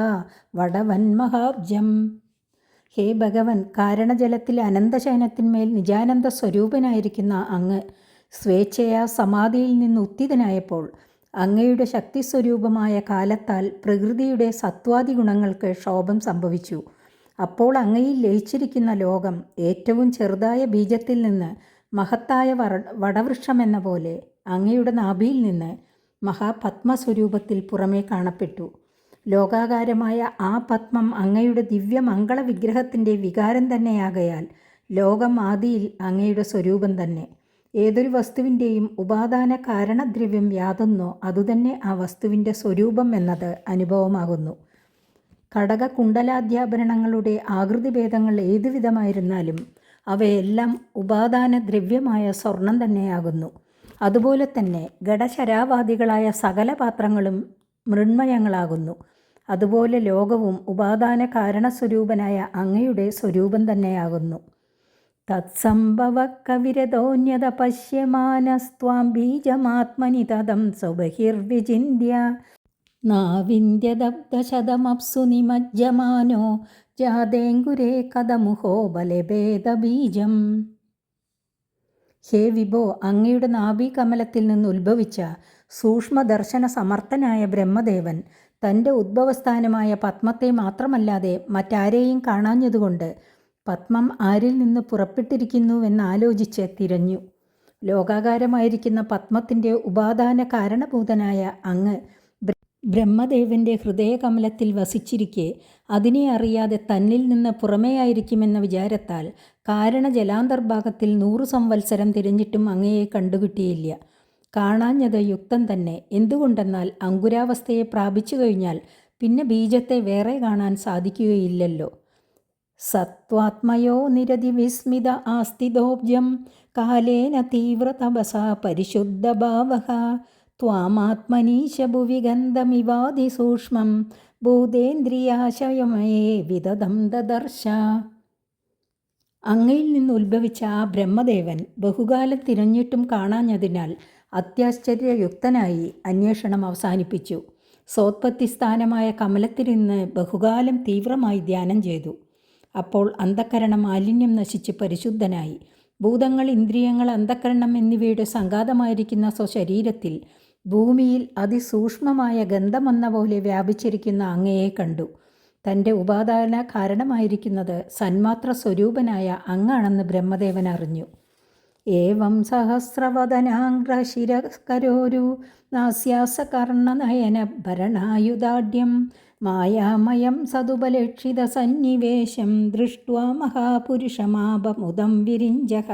[SPEAKER 1] വടവന്മഹാബ്ജം. ഹേ ഭഗവൻ, കാരണജലത്തിൽ അനന്തശയനത്തിന്മേൽ നിജാനന്ദ സ്വരൂപനായിരിക്കുന്ന അങ്ങ് സ്വേച്ഛയാ സമാധിയിൽ നിന്ന് ഉത്തിതനായപ്പോൾ അങ്ങയുടെ ശക്തിസ്വരൂപമായ കാലത്താൽ പ്രകൃതിയുടെ സത്വാദി ഗുണങ്ങൾക്ക് ക്ഷോഭം സംഭവിച്ചു. അപ്പോൾ അങ്ങയിൽ ലയിച്ചിരിക്കുന്ന ലോകം ഏറ്റവും ചെറുതായ ബീജത്തിൽ നിന്ന് മഹത്തായ വടവൃക്ഷമെന്ന പോലെ അങ്ങയുടെ നാഭിയിൽ നിന്ന് മഹാപത്മസ്വരൂപത്തിൽ പുറമേ കാണപ്പെട്ടു. ലോകാകാരമായ ആ പത്മം അങ്ങയുടെ ദിവ്യമംഗള വിഗ്രഹത്തിൻ്റെ വികാരം തന്നെയാകയാൽ ലോകം ആദിയിൽ അങ്ങയുടെ സ്വരൂപം തന്നെ. ഏതൊരു വസ്തുവിൻ്റെയും ഉപാദാന കാരണദ്രവ്യം യാതൊന്നോ അതുതന്നെ ആ വസ്തുവിൻ്റെ സ്വരൂപം എന്നത് അനുഭവമാകുന്നു. കടക കുണ്ടലാദ്യാഭരണങ്ങളുടെ ആകൃതിഭേദങ്ങൾ ഏതുവിധമായിരുന്നാലും അവയെല്ലാം ഉപാദാന ദ്രവ്യമായ സ്വർണം തന്നെയാകുന്നു. അതുപോലെ തന്നെ ഘടശരാവാദികളായ സകല പാത്രങ്ങളും മൃണ്മയങ്ങളാകുന്നു. അതുപോലെ ലോകവും ഉപാദാന കാരണസ്വരൂപനായ അങ്ങയുടെ സ്വരൂപം തന്നെയാകുന്നു. തത്സംഭവ കവിരതോന്യത പശ്യമാനസ്ത്വാം ബീജമാത്മനി തദം സ്വബഹിർവിചിന്യ നാവിന്ദ്യദബ്ദശതമപ്സു നിമജ്ജമാനോ ജാതേങ്കുരേ കഥമുഹോ ബലഭേദബീജം. ഹേ വിഭോ, അങ്ങയുടെ നാഭീകമലത്തിൽ നിന്ന് ഉത്ഭവിച്ച സൂക്ഷ്മദർശന സമർത്ഥനായ ബ്രഹ്മദേവൻ തൻ്റെ ഉദ്ഭവസ്ഥാനമായ പത്മത്തെ മാത്രമല്ലാതെ മറ്റാരെയും കാണാഞ്ഞതുകൊണ്ട് പത്മം ആരിൽ നിന്ന് പുറപ്പെട്ടിരിക്കുന്നുവെന്നാലോചിച്ച് തിരഞ്ഞു. ലോകാകാരമായിരിക്കുന്ന പത്മത്തിൻ്റെ ഉപാദാന കാരണഭൂതനായ അങ്ങ് ബ്രഹ്മദേവൻ്റെ ഹൃദയകമലത്തിൽ വസിച്ചിരിക്കെ അതിനെ അറിയാതെ തന്നിൽ നിന്ന് പുറമേയായിരിക്കുമെന്ന വിചാരത്താൽ കാരണജലാന്തർഭാഗത്തിൽ 100 സംവത്സരം തിരഞ്ഞിട്ടും അങ്ങയെ കണ്ടുകിട്ടിയില്ല. കാണാഞ്ഞത് യുക്തം തന്നെ. എന്തുകൊണ്ടെന്നാൽ അങ്കുരാവസ്ഥയെ പ്രാപിച്ചു കഴിഞ്ഞാൽ പിന്നെ ബീജത്തെ വേറെ കാണാൻ സാധിക്കുകയില്ലല്ലോ. സത്വാത്മയോ നിരതി വിസ്മിത ആസ്തിദോബ്ജം കാലേന തീവ്രതപസ പരിശുദ്ധഭാവഃ ത്വാമാത്മനീശ ഭുവി ഗന്ധമിവാതിസൂക്ഷ്മം ഭൂതേന്ദ്രിയാശയമയേ വിദദം ദദർശ. അങ്ങയിൽ നിന്ന് ഉത്ഭവിച്ച ആ ബ്രഹ്മദേവൻ ബഹുകാലം തിരഞ്ഞിട്ടും കാണാഞ്ഞതിനാൽ അത്യാശ്ചര്യയുക്തനായി അന്വേഷണം അവസാനിപ്പിച്ചു. സോത്പത്തി സ്ഥാനമായ കമലത്തിലിരുന്ന് ബഹുകാലം തീവ്രമായി ധ്യാനം ചെയ്തു. അപ്പോൾ അന്ധക്കരണ മാലിന്യം നശിച്ച് പരിശുദ്ധനായി. ഭൂതങ്ങൾ, ഇന്ദ്രിയങ്ങൾ, അന്ധക്കരണം എന്നിവയുടെ സംഘാതമായിരിക്കുന്ന സ്വശരീരത്തിൽ ഭൂമിയിൽ അതിസൂക്ഷ്മമായ ഗന്ധമെന്ന പോലെ വ്യാപിച്ചിരിക്കുന്ന അങ്ങയെ കണ്ടു. തൻ്റെ ഉപാദാന കാരണമായിരിക്കുന്നത് സന്മാത്ര സ്വരൂപനായ അങ്ങാണെന്ന് ബ്രഹ്മദേവൻ അറിഞ്ഞു. ഏവം സഹസ്രവദനാംഗ്രശിരകരോരു നാസ്യാസകർണനയന ഭരണായുധാഢ്യം മായാമയം സതുപലക്ഷിത സന്നിവേശം ദൃഷ്ട്വാ മഹാപുരുഷമാപമുദം വിരിഞ്ചക.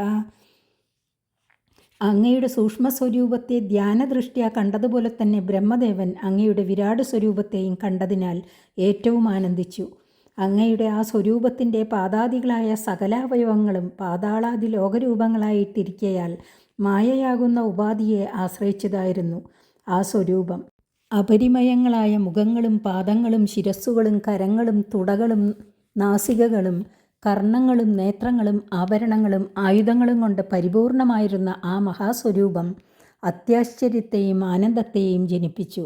[SPEAKER 1] അങ്ങയുടെ സൂക്ഷ്മസ്വരൂപത്തെ ധ്യാനദൃഷ്ട്യാ കണ്ടതുപോലെ തന്നെ ബ്രഹ്മദേവൻ അങ്ങയുടെ വിരാട് സ്വരൂപത്തെയും കണ്ടതിനാൽ ഏറ്റവും ആനന്ദിച്ചു. അങ്ങയുടെ ആ സ്വരൂപത്തിൻ്റെ പാദാദികളായ സകലാവയവങ്ങളും പാതാളാദി ലോകരൂപങ്ങളായിട്ടിരിക്കയാൽ മായയാകുന്ന ഉപാധിയെ ആശ്രയിച്ചതായിരുന്നു ആ സ്വരൂപം. അപരിമയങ്ങളായ മുഖങ്ങളും പാദങ്ങളും ശിരസ്സുകളും കരങ്ങളും തുടകളും നാസികകളും കർണങ്ങളും നേത്രങ്ങളും ആഭരണങ്ങളും ആയുധങ്ങളും കൊണ്ട് പരിപൂർണമായിരുന്ന ആ മഹാസ്വരൂപം അത്യാശ്ചര്യത്തെയും ആനന്ദത്തെയും ജനിപ്പിച്ചു.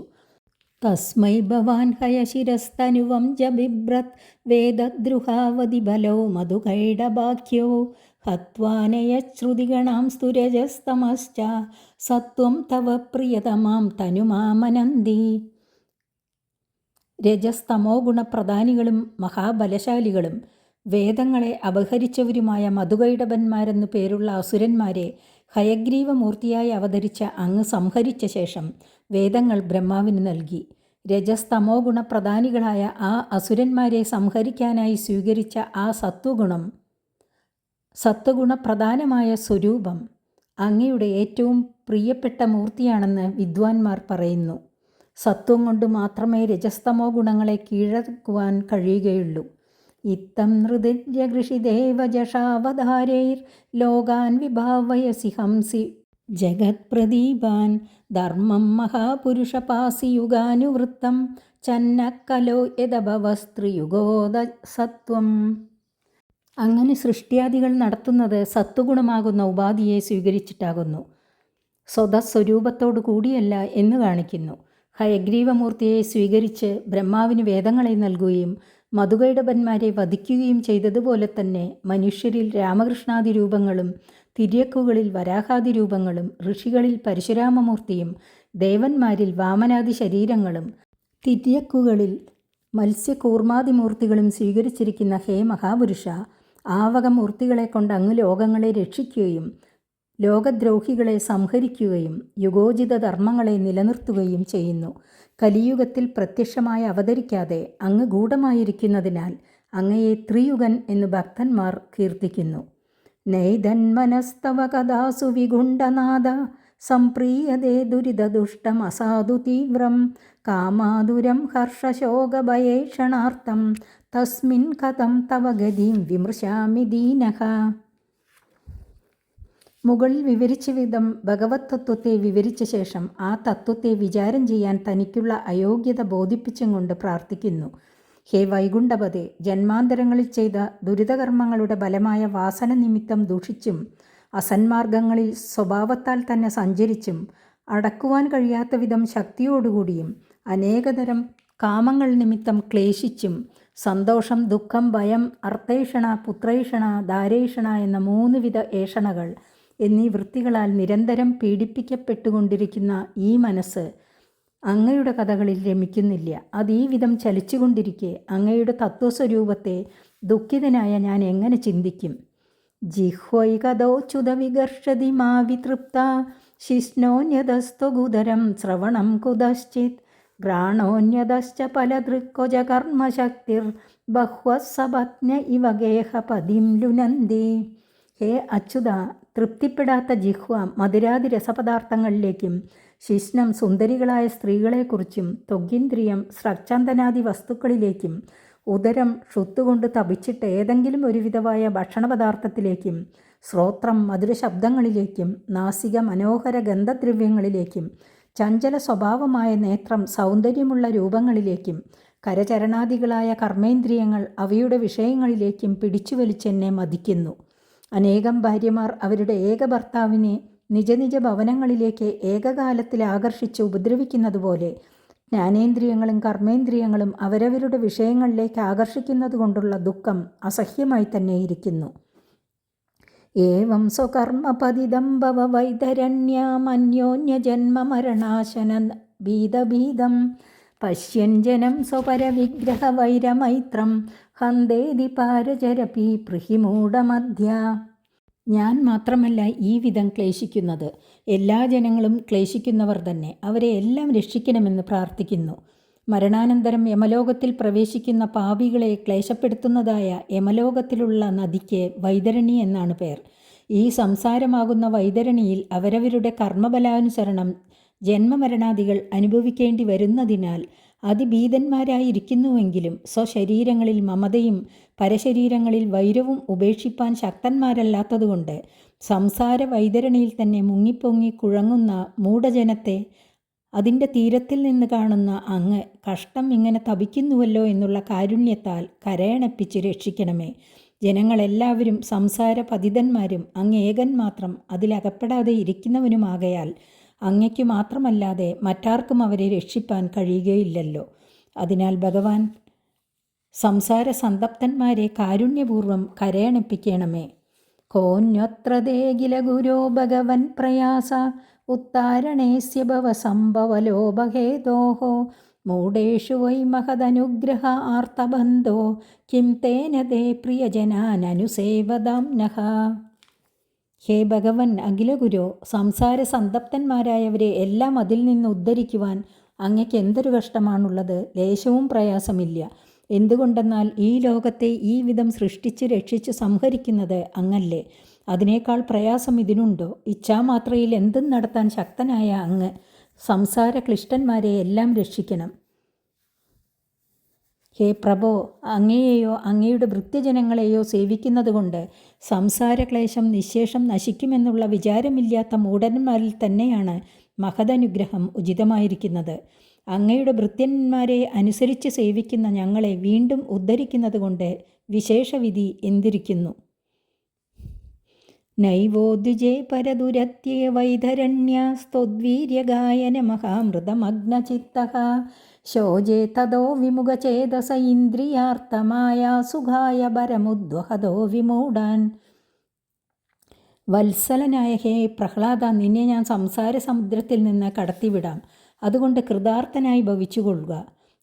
[SPEAKER 1] തസ്മൈ ഭവാൻ ഹയശിരസ്തനുവം ജബിഭ്രത് വേദദ്രുഹാവതി ബലോ മധുകൈഡബാഖ്യോ ഹത്വാനയശ്രുതിഗണാം സ്തുരജസ്തമശ്ച സത്വം തവ പ്രിയതമാം തനുമാമനന്തി. രജസ്തമോ ഗുണപ്രധാനികളും മഹാബലശാലികളും വേദങ്ങളെ അപഹരിച്ചവരുമായ മധുകൈടബന്മാരെന്നു പേരുള്ള അസുരന്മാരെ ഹയഗ്രീവമൂർത്തിയായി അവതരിച്ച അങ്ങ് സംഹരിച്ച ശേഷം വേദങ്ങൾ ബ്രഹ്മാവിന് നൽകി. രജസ്തമോ ഗുണപ്രധാനികളായ ആ അസുരന്മാരെ സംഹരിക്കാനായി സ്വീകരിച്ച ആ സത്വഗുണപ്രധാനമായ സ്വരൂപം അങ്ങയുടെ ഏറ്റവും പ്രിയപ്പെട്ട മൂർത്തിയാണെന്ന് വിദ്വാൻമാർ പറയുന്നു. സത്വം കൊണ്ട് മാത്രമേ രജസ്തമോ ഗുണങ്ങളെ കീഴടക്കുവാൻ കഴിയുകയുള്ളൂ. ഇത്തം നൃതിര്യഗൃഷിദേവജഷാവതാരൈർ ലോകാൻ വിഭാവയസി ഹംസി ജഗത്പ്രദീപാൻ ധർമ്മം മഹാപുരുഷപാസിയുഗാനുവൃത്തം ചന്നക്കലോ യദഭവസ്ത്രിയുഗോദ സത്വം. അങ്ങനെ സൃഷ്ടിയാദികൾ നടത്തുന്നത് സത്വഗുണമാകുന്ന ഉപാധിയെ സ്വീകരിച്ചിട്ടാകുന്നു, സ്വതസ്വരൂപത്തോടു കൂടിയല്ല എന്ന് കാണിക്കുന്നു. ഹയഗ്രീവമൂർത്തിയെ സ്വീകരിച്ച് ബ്രഹ്മാവിന് വേദങ്ങളെ നൽകുകയും മധുകൈടബന്മാരെ വധിക്കുകയും ചെയ്തതുപോലെ തന്നെ മനുഷ്യരിൽ രാമകൃഷ്ണാദി രൂപങ്ങളും തിര്യക്കുകളിൽ വരാഹാദി രൂപങ്ങളും ഋഷികളിൽ പരശുരാമമൂർത്തിയും ദേവന്മാരിൽ വാമനാദി ശരീരങ്ങളും തിര്യക്കുകളിൽ മത്സ്യകൂർമാദിമൂർത്തികളും സ്വീകരിച്ചിരിക്കുന്ന ഹേ മഹാപുരുഷ, ആവകമൂർത്തികളെ കൊണ്ട് അങ്ങ് ലോകങ്ങളെ രക്ഷിക്കുകയും ലോകദ്രോഹികളെ സംഹരിക്കുകയും യുഗോചിത ധർമ്മങ്ങളെ നിലനിർത്തുകയും ചെയ്യുന്നു. കലിയുഗത്തിൽ പ്രത്യക്ഷമായി അവതരിക്കാതെ അങ്ങ് ഗൂഢമായിരിക്കുന്നതിനാൽ അങ്ങയെ ത്രിയുഗൻ എന്ന് ഭക്തന്മാർ കീർത്തിക്കുന്നു. നൈതന്മനസ്തവ കഥാസു വിഗുണ്ടനാദ സംപ്രീയതേ ദുരിതദുഷ്ടം അസാധു തീവ്രം കാമാതുരം ഹർഷശോകഭയേഷണാർത്ഥം തസ്മിൻ കഥം തവ ഗതിം വിമൃശാമി ദീനഃ. മുകളിൽ വിവരിച്ച വിധം ഭഗവത് തത്വത്തെ വിവരിച്ച ശേഷം ആ തത്വത്തെ വിചാരം ചെയ്യാൻ തനിക്കുള്ള അയോഗ്യത ബോധിപ്പിച്ചും കൊണ്ട് പ്രാർത്ഥിക്കുന്നു. ഹേ വൈകുണ്ഠപതേ, ജന്മാന്തരങ്ങളിൽ ചെയ്ത ദുരിതകർമ്മങ്ങളുടെ ബലമായ വാസന നിമിത്തം ദുഷിച്ചും അസന്മാർഗങ്ങളിൽ സ്വഭാവത്താൽ തന്നെ സഞ്ചരിച്ചും അടക്കുവാൻ കഴിയാത്ത വിധം ശക്തിയോടുകൂടിയും അനേകതരം കാമങ്ങൾ നിമിത്തം ക്ലേശിച്ചും സന്തോഷം, ദുഃഖം, ഭയം, അർത്ഥേഷണ, പുത്രേഷണ, ദാരേഷണ എന്ന 3 വിധ ഏഷണകൾ എന്നീ വൃത്തികളാൽ നിരന്തരം പീഡിപ്പിക്കപ്പെട്ടുകൊണ്ടിരിക്കുന്ന ഈ മനസ്സ് അങ്ങയുടെ കഥകളിൽ രമിക്കുന്നില്ല. അതീ വിധം ചലിച്ചുകൊണ്ടിരിക്കെ അങ്ങയുടെ തത്വസ്വരൂപത്തെ ദുഃഖിതനായ ഞാൻ എങ്ങനെ ചിന്തിക്കും? ജിഹ്വൈകഥോച്യുത വികർഷതി മാ വിതൃപ്ത ശിഷ്ണോന്യതസ്ത്വഗുദരം ശ്രവണം കുതശ്ചിത് ഘ്രാണോന്യതശ്ച പലദൃക്കൊജ കർമ്മശക്തിർ ബഹ്വസപത്ന ഇവ ഗേഹപതിം ലുനന്തി. ഹേ അച്യുത, തൃപ്തിപ്പെടാത്ത ജിഹ്വ മധുരാദി രസപദാർത്ഥങ്ങളിലേക്കും ശിഷ്ണം സുന്ദരികളായ സ്ത്രീകളെക്കുറിച്ചും ത്വഗിന്ദ്രിയം സ്രക്ചന്ദനാദി വസ്തുക്കളിലേക്കും ഉദരം ക്ഷുത്തുകൊണ്ട് തപിച്ചിട്ട് ഏതെങ്കിലും ഒരുവിധമായ ഭക്ഷണപദാർത്ഥത്തിലേക്കും ശ്രോത്രം മധുരശബ്ദങ്ങളിലേക്കും നാസിക മനോഹര ഗന്ധദ്രവ്യങ്ങളിലേക്കും ചഞ്ചല സ്വഭാവമായ നേത്രം സൗന്ദര്യമുള്ള രൂപങ്ങളിലേക്കും കരചരണാദികളായ കർമ്മേന്ദ്രിയങ്ങൾ അവയുടെ വിഷയങ്ങളിലേക്കും പിടിച്ചു വലിച്ചെന്നെ മതിക്കുന്നു. അനേകം ഭാര്യമാർ അവരുടെ ഏക ഭർത്താവിനെ നിജ നിജ ഭവനങ്ങളിലേക്ക് ഏകകാലത്തിൽ ആകർഷിച്ച് ഉപദ്രവിക്കുന്നതുപോലെ ജ്ഞാനേന്ദ്രിയങ്ങളും കർമ്മേന്ദ്രിയങ്ങളും അവരവരുടെ വിഷയങ്ങളിലേക്ക് ആകർഷിക്കുന്നത് കൊണ്ടുള്ള ദുഃഖം അസഹ്യമായി തന്നെ ഇരിക്കുന്നു. ഏവം സ്വകർമ്മപതിതം ഭവ വൈതരണ്യാമന്യോന്യജന്മമരണാശന ഭീതഭീതം പശ്യൻ ജനം സ്വപരവിഗ്രഹവൈരമൈത്രം ഹന്തേതി പാരചരപി പൃഹിമൂഢമധ്യ. ഞാൻ മാത്രമല്ല ഈ വിധം ക്ലേശിക്കുന്നത്, എല്ലാ ജനങ്ങളും ക്ലേശിക്കുന്നവർ തന്നെ. അവരെ എല്ലാം രക്ഷിക്കണമെന്ന് പ്രാർത്ഥിക്കുന്നു. മരണാനന്തരം യമലോകത്തിൽ പ്രവേശിക്കുന്ന പാപികളെ ക്ലേശപ്പെടുത്തുന്നതായ യമലോകത്തിലുള്ള നദിക്ക് വൈതരണി എന്നാണ് പേർ. ഈ സംസാരമാകുന്ന വൈതരണിയിൽ അവരവരുടെ കർമ്മബലാനുസരണം ജന്മമരണാദികൾ അനുഭവിക്കേണ്ടി വരുന്നതിനാൽ അതിഭീതന്മാരായിരിക്കുന്നുവെങ്കിലും സ്വശരീരങ്ങളിൽ മമതയും പരശരീരങ്ങളിൽ വൈരവും ഉപേക്ഷിപ്പാൻ ശക്തന്മാരല്ലാത്തതുകൊണ്ട് സംസാര വൈതരണിയിൽ തന്നെ മുങ്ങിപ്പൊങ്ങി കുഴങ്ങുന്ന മൂഢജനത്തെ അതിൻ്റെ തീരത്തിൽ നിന്ന് കാണുന്ന അങ്ങ് കഷ്ടം ഇങ്ങനെ തപിക്കുന്നുവല്ലോ എന്നുള്ള കാരുണ്യത്താൽ കരയണപ്പിച്ച് രക്ഷിക്കണമേ. ജനങ്ങളെല്ലാവരും സംസാര പതിതന്മാരും അങ്ങ് ഏകൻ മാത്രം അതിലകപ്പെടാതെ ഇരിക്കുന്നവനുമാകയാൽ അങ്ങയ്ക്കു മാത്രമല്ലാതെ മറ്റാർക്കും അവരെ രക്ഷിപ്പാൻ കഴിയുകയില്ലല്ലോ. അതിനാൽ ഭഗവാൻ സംസാര സന്തപ്തന്മാരെ കാരുണ്യപൂർവം കരയണിപ്പിക്കണമേ. കോന്യത്രതേകില ഗുരോ ഭഗവൻ പ്രയാസ ഉത്താരണേസ്യ ഭവസംഭവലോഭഹേതോഃ മൂഢേഷു വൈ മഹദനുഗ്രഹ ആർത്തബന്ധോ കിം തേന തേ പ്രിയജനാനനുസേവതാം നഃ. ഹേ ഭഗവൻ അഖിലഗുരോ, സംസാര സന്തപ്തന്മാരായവരെ എല്ലാം അതിൽ നിന്ന് ഉദ്ധരിക്കുവാൻ അങ്ങയ്ക്ക് എന്തൊരു കഷ്ടമാണുള്ളത്. ലേശവും പ്രയാസമില്ല. എന്തുകൊണ്ടെന്നാൽ ഈ ലോകത്തെ ഈ വിധം സൃഷ്ടിച്ച് രക്ഷിച്ച് സംഹരിക്കുന്നത് അങ്ങല്ലേ. അതിനേക്കാൾ പ്രയാസം ഇതിനുണ്ടോ? ഇച്ഛാമാത്രയിൽ എന്തും നടത്താൻ ശക്തനായ അങ്ങ് സംസാര ക്ലിഷ്ടന്മാരെ എല്ലാം രക്ഷിക്കണം. ഹേ പ്രഭോ, അങ്ങയെയോ അങ്ങയുടെ ഭൃത്യജനങ്ങളെയോ സേവിക്കുന്നതുകൊണ്ട് സംസാരക്ലേശം നിശേഷം നശിക്കുമെന്നുള്ള വിചാരമില്ലാത്ത മൂഢന്മാരിൽ തന്നെയാണ് മഹദനുഗ്രഹം ഉചിതമായിരിക്കുന്നത്. അങ്ങയുടെ ഭൃത്യന്മാരെ അനുസരിച്ച് സേവിക്കുന്ന ഞങ്ങളെ വീണ്ടും ഉദ്ധരിക്കുന്നതുകൊണ്ട് വിശേഷവിധി എന്തിരിക്കുന്നു? നൈവോദ്വിജേ പരദുരത്യേ വൈധരണ്യസ്ത്വദ്വീര്യഗായന മഹാമൃതമഗ്നചിത്തഃ ശോചേ തതോ വിമുഖചേതസ ഇന്ദ്രിയാർത്ഥമായ സുഖായ പരമുദ്വഹതോ വിമൂഢാൻ. വത്സലനായ ഹേ പ്രഹ്ലാദ, നിന്നെ ഞാൻ സംസാര സമുദ്രത്തിൽ നിന്ന് കടത്തിവിടാം. അതുകൊണ്ട് കൃതാർത്ഥനായി ഭവിച്ചുകൊള്ളുക.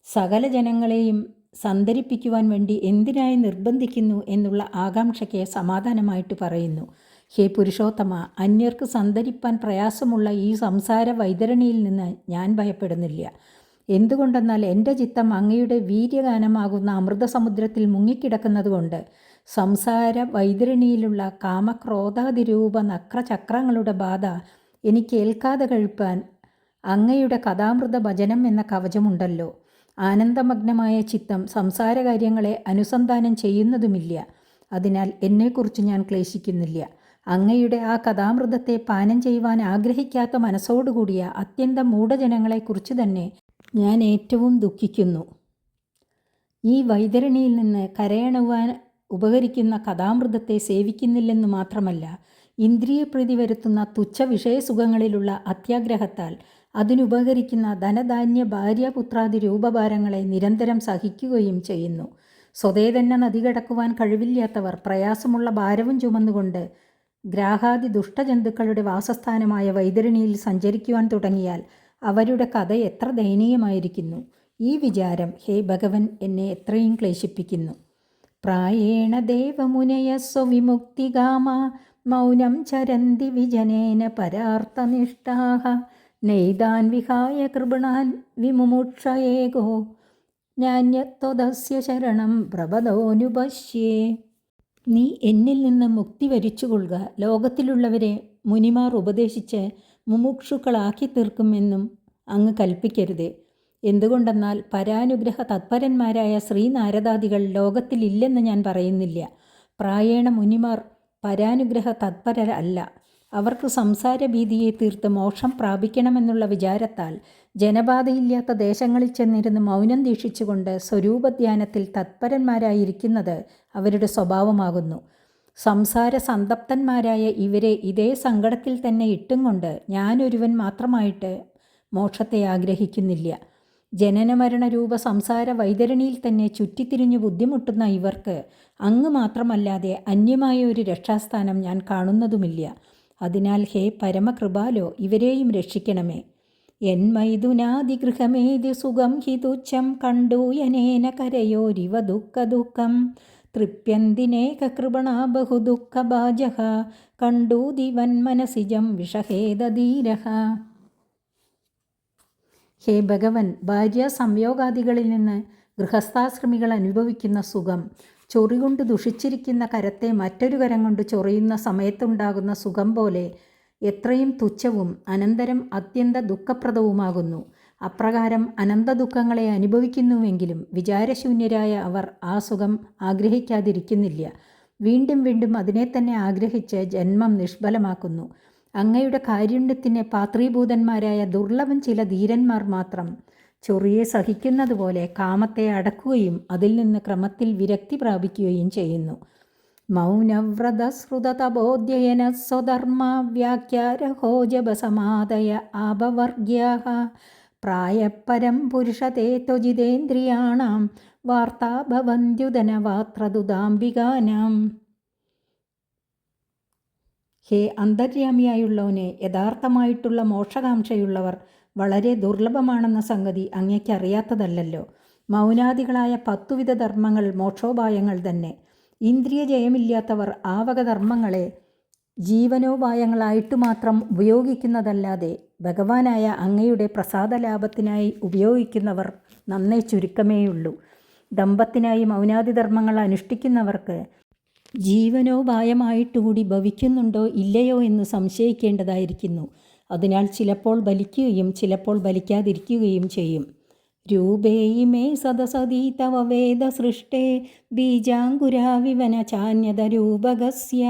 [SPEAKER 1] സകല ജനങ്ങളെയും സന്തരിപ്പിക്കുവാൻ വേണ്ടി എന്തിനായി നിർബന്ധിക്കുന്നു എന്നുള്ള ആകാംക്ഷയ്ക്ക് സമാധാനമായിട്ട് പറയുന്നു. ഹേ പുരുഷോത്തമ, അന്യർക്ക് സന്തരിപ്പാൻ പ്രയാസമുള്ള ഈ സംസാര വൈതരണിയിൽ നിന്ന് ഞാൻ ഭയപ്പെടുന്നില്ല. എന്തുകൊണ്ടെന്നാൽ എൻ്റെ ചിത്തം അങ്ങയുടെ വീര്യഗാനമാകുന്ന അമൃതസമുദ്രത്തിൽ മുങ്ങിക്കിടക്കുന്നതുകൊണ്ട് സംസാര വൈതരണിയിലുള്ള കാമക്രോധാതിരൂപ നക്രചക്രങ്ങളുടെ ബാധ എനിക്ക് ഏൽക്കാതെ കഴിപ്പാൻ അങ്ങയുടെ കഥാമൃത ഭജനം എന്ന കവചമുണ്ടല്ലോ. ആനന്ദമഗ്നമായ ചിത്തം സംസാരകാര്യങ്ങളെ അനുസന്ധാനം ചെയ്യുന്നതുമില്ല. അതിനാൽ എന്നെക്കുറിച്ച് ഞാൻ ക്ലേശിക്കുന്നില്ല. അങ്ങയുടെ ആ കഥാമൃതത്തെ പാനം ചെയ്യുവാൻ ആഗ്രഹിക്കാത്ത മനസ്സോടുകൂടിയ അത്യന്തം മൂഢജനങ്ങളെക്കുറിച്ച് തന്നെ ഞാൻ ഏറ്റവും ദുഃഖിക്കുന്നു. ഈ വൈതരണിയിൽ നിന്ന് കരയണുവാൻ ഉപകരിക്കുന്ന കഥാമൃതത്തെ സേവിക്കുന്നില്ലെന്നു മാത്രമല്ല, ഇന്ദ്രിയപ്രീതി വരുത്തുന്ന തുച്ഛ വിഷയസുഖങ്ങളിലുള്ള അത്യാഗ്രഹത്താൽ അതിനുപകരിക്കുന്ന ധനധാന്യ ഭാര്യാപുത്രാദി രൂപഭാരങ്ങളെ നിരന്തരം സഹിക്കുകയും ചെയ്യുന്നു. സ്വതേ തന്നെ നദി കടക്കുവാൻ കഴിവില്ലാത്തവർ പ്രയാസമുള്ള ഭാരവും ചുമന്നുകൊണ്ട് ഗ്രാഹാദി ദുഷ്ടജന്തുക്കളുടെ വാസസ്ഥാനമായ വൈതരണിയിൽ സഞ്ചരിക്കുവാൻ തുടങ്ങിയാൽ അവരുടെ കഥ എത്ര ദയനീയമായിരിക്കുന്നു. ഈ വിചാരം ഹേ ഭഗവൻ എന്നെ എത്രയും ക്ലേശിപ്പിക്കുന്നു. പ്രായേണ ദേവമുനയ സ്വവിമുക്തികാമ മൗനം ചരന്തി വിജനേന പരാർത്ഥനിഷ്ഠാഃ നൈതാൻ വിഹായ കൃപണാൻ വിമുമുക്ഷ ഏകോ നാന്യത്വദസ്യ ശരണം പ്രപദോനുപശ്യേ. നീ എന്നിൽ നിന്ന് മുക്തി വരിച്ചുകൊള്ളുക. ലോകത്തിലുള്ളവരെ മുനിമാർ ഉപദേശിച്ച് മുമുക്ഷുക്കളാക്കി തീർക്കുമെന്നും അങ്ങ് കൽപ്പിക്കരുതേ. എന്തുകൊണ്ടെന്നാൽ പരാനുഗ്രഹ തത്പരന്മാരായ ശ്രീനാരദാദികൾ ലോകത്തിലില്ലെന്ന് ഞാൻ പറയുന്നില്ല. പ്രായേണ മുനിമാർ പരാനുഗ്രഹ തത്പരരല്ല. അവർക്ക് സംസാരഭീതിയെ തീർത്ത് മോക്ഷം പ്രാപിക്കണമെന്നുള്ള വിചാരത്താൽ ജനബാധയില്ലാത്ത ദേശങ്ങളിൽ ചെന്നിരുന്ന് മൗനം ദീക്ഷിച്ചുകൊണ്ട് സ്വരൂപധ്യാനത്തിൽ തത്പരന്മാരായിരിക്കുന്നത് അവരുടെ സ്വഭാവമാകുന്നു. സംസാര സന്തപ്തന്മാരായ ഇവരെ ഇതേ സങ്കടത്തിൽ തന്നെ ഇട്ടും കൊണ്ട് ഞാനൊരുവൻ മാത്രമായിട്ട് മോക്ഷത്തെ ആഗ്രഹിക്കുന്നില്ല. ജനനമരണരൂപ സംസാര വൈതരണിയിൽ തന്നെ ചുറ്റിത്തിരിഞ്ഞു ബുദ്ധിമുട്ടുന്ന ഇവർക്ക് അങ്ങ് മാത്രമല്ലാതെ അന്യമായ ഒരു രക്ഷാസ്ഥാനം ഞാൻ കാണുന്നതുമില്ല. അതിനാൽ ഹേ പരമകൃപാലോ, ഇവരെയും രക്ഷിക്കണമേ. യന്മൈഥുനാദിഗൃഹമേതി സുഖം ഹി തുച്ഛം കണ്ടൂയനേന കരയോരിവ ദുഃഖം തൃപ്യന്തിനേകകൃപണാ ബഹുദുഃഖഭാജഃ കണ്ടൂതിവന്മനസിജം വിഷഹേദധീരഃ. ഹേ ഭഗവൻ, ഭാര്യ സംയോഗാദികളിൽ നിന്ന് ഗൃഹസ്ഥാശ്രമികൾ അനുഭവിക്കുന്ന സുഖം, ചൊറികൊണ്ട് ദുഷിച്ചിരിക്കുന്ന കരത്തെ മറ്റൊരു കരം കൊണ്ട് ചൊറിയുന്ന സമയത്തുണ്ടാകുന്ന സുഖം പോലെ എത്രയും തുച്ഛവും അനന്തരം അത്യന്ത ദുഃഖപ്രദവുമാകുന്നു. അപ്രകാരം അനന്ത ദുഃഖങ്ങളെ അനുഭവിക്കുന്നുവെങ്കിലും വിചാരശൂന്യരായ അവർ ആ സുഖം ആഗ്രഹിക്കാതിരിക്കുന്നില്ല. വീണ്ടും വീണ്ടും അതിനെ തന്നെ ആഗ്രഹിച്ച് ജന്മം നിഷ്ഫലമാക്കുന്നു. അങ്ങയുടെ കാരുണ്യത്തിന് പാത്രീഭൂതന്മാരായ ദുർലഭം ചില ധീരന്മാർ മാത്രം ചൊറിയെ സഹിക്കുന്നതുപോലെ കാമത്തെ അടക്കുകയും അതിൽ നിന്ന് ക്രമത്തിൽ വിരക്തി പ്രാപിക്കുകയും ചെയ്യുന്നു. മൗനവ്രതശ്രുതതപോധ്യയന സ്വധർമ്മ വ്യാഖ്യാരഹോജപസമാദയ ആപവർഗ്യാഃ പ്രായപരം പുരുഷത്തെ ത്വജിതേന്ദ്രിയാണാം വാർത്താ ഭവന്ത്യുദനവാത്രദുദാംബികാനാം. ഹേ അന്തര്യാമിയായുള്ളവനെ, യഥാർത്ഥമായിട്ടുള്ള മോക്ഷകാംക്ഷയുള്ളവർ വളരെ ദുർലഭമാണെന്ന സംഗതി അങ്ങയ്ക്കറിയാത്തതല്ലല്ലോ. മൗനാദികളായ 10 വിധ ധർമ്മങ്ങൾ മോക്ഷോപായങ്ങൾ തന്നെ. ഇന്ദ്രിയ ജയമില്ലാത്തവർ ആ വക ധർമ്മങ്ങളെ ജീവനോപായങ്ങളായിട്ടു മാത്രം ഉപയോഗിക്കുന്നതല്ലാതെ ഭഗവാനായ അങ്ങയുടെ പ്രസാദലാഭത്തിനായി ഉപയോഗിക്കുന്നവർ നന്നേ ചുരുക്കമേയുള്ളൂ. ദമ്പത്തിനായി മൗനാദി ധർമ്മങ്ങൾ അനുഷ്ഠിക്കുന്നവർക്ക് ജീവനോപായമായിട്ടുകൂടി ഭവിക്കുന്നുണ്ടോ ഇല്ലയോ എന്ന് സംശയിക്കേണ്ടതായിരിക്കുന്നു. അതിനാൽ ചിലപ്പോൾ ബലിക്കുകയും ചിലപ്പോൾ ബലിക്കാതിരിക്കുകയും ചെയ്യും. രൂപേയിമേ സദസതീ തവ വേദ സൃഷ്ടേ ബീജാങ്കുരാവിവന ചാന്യത രൂപകസ്യ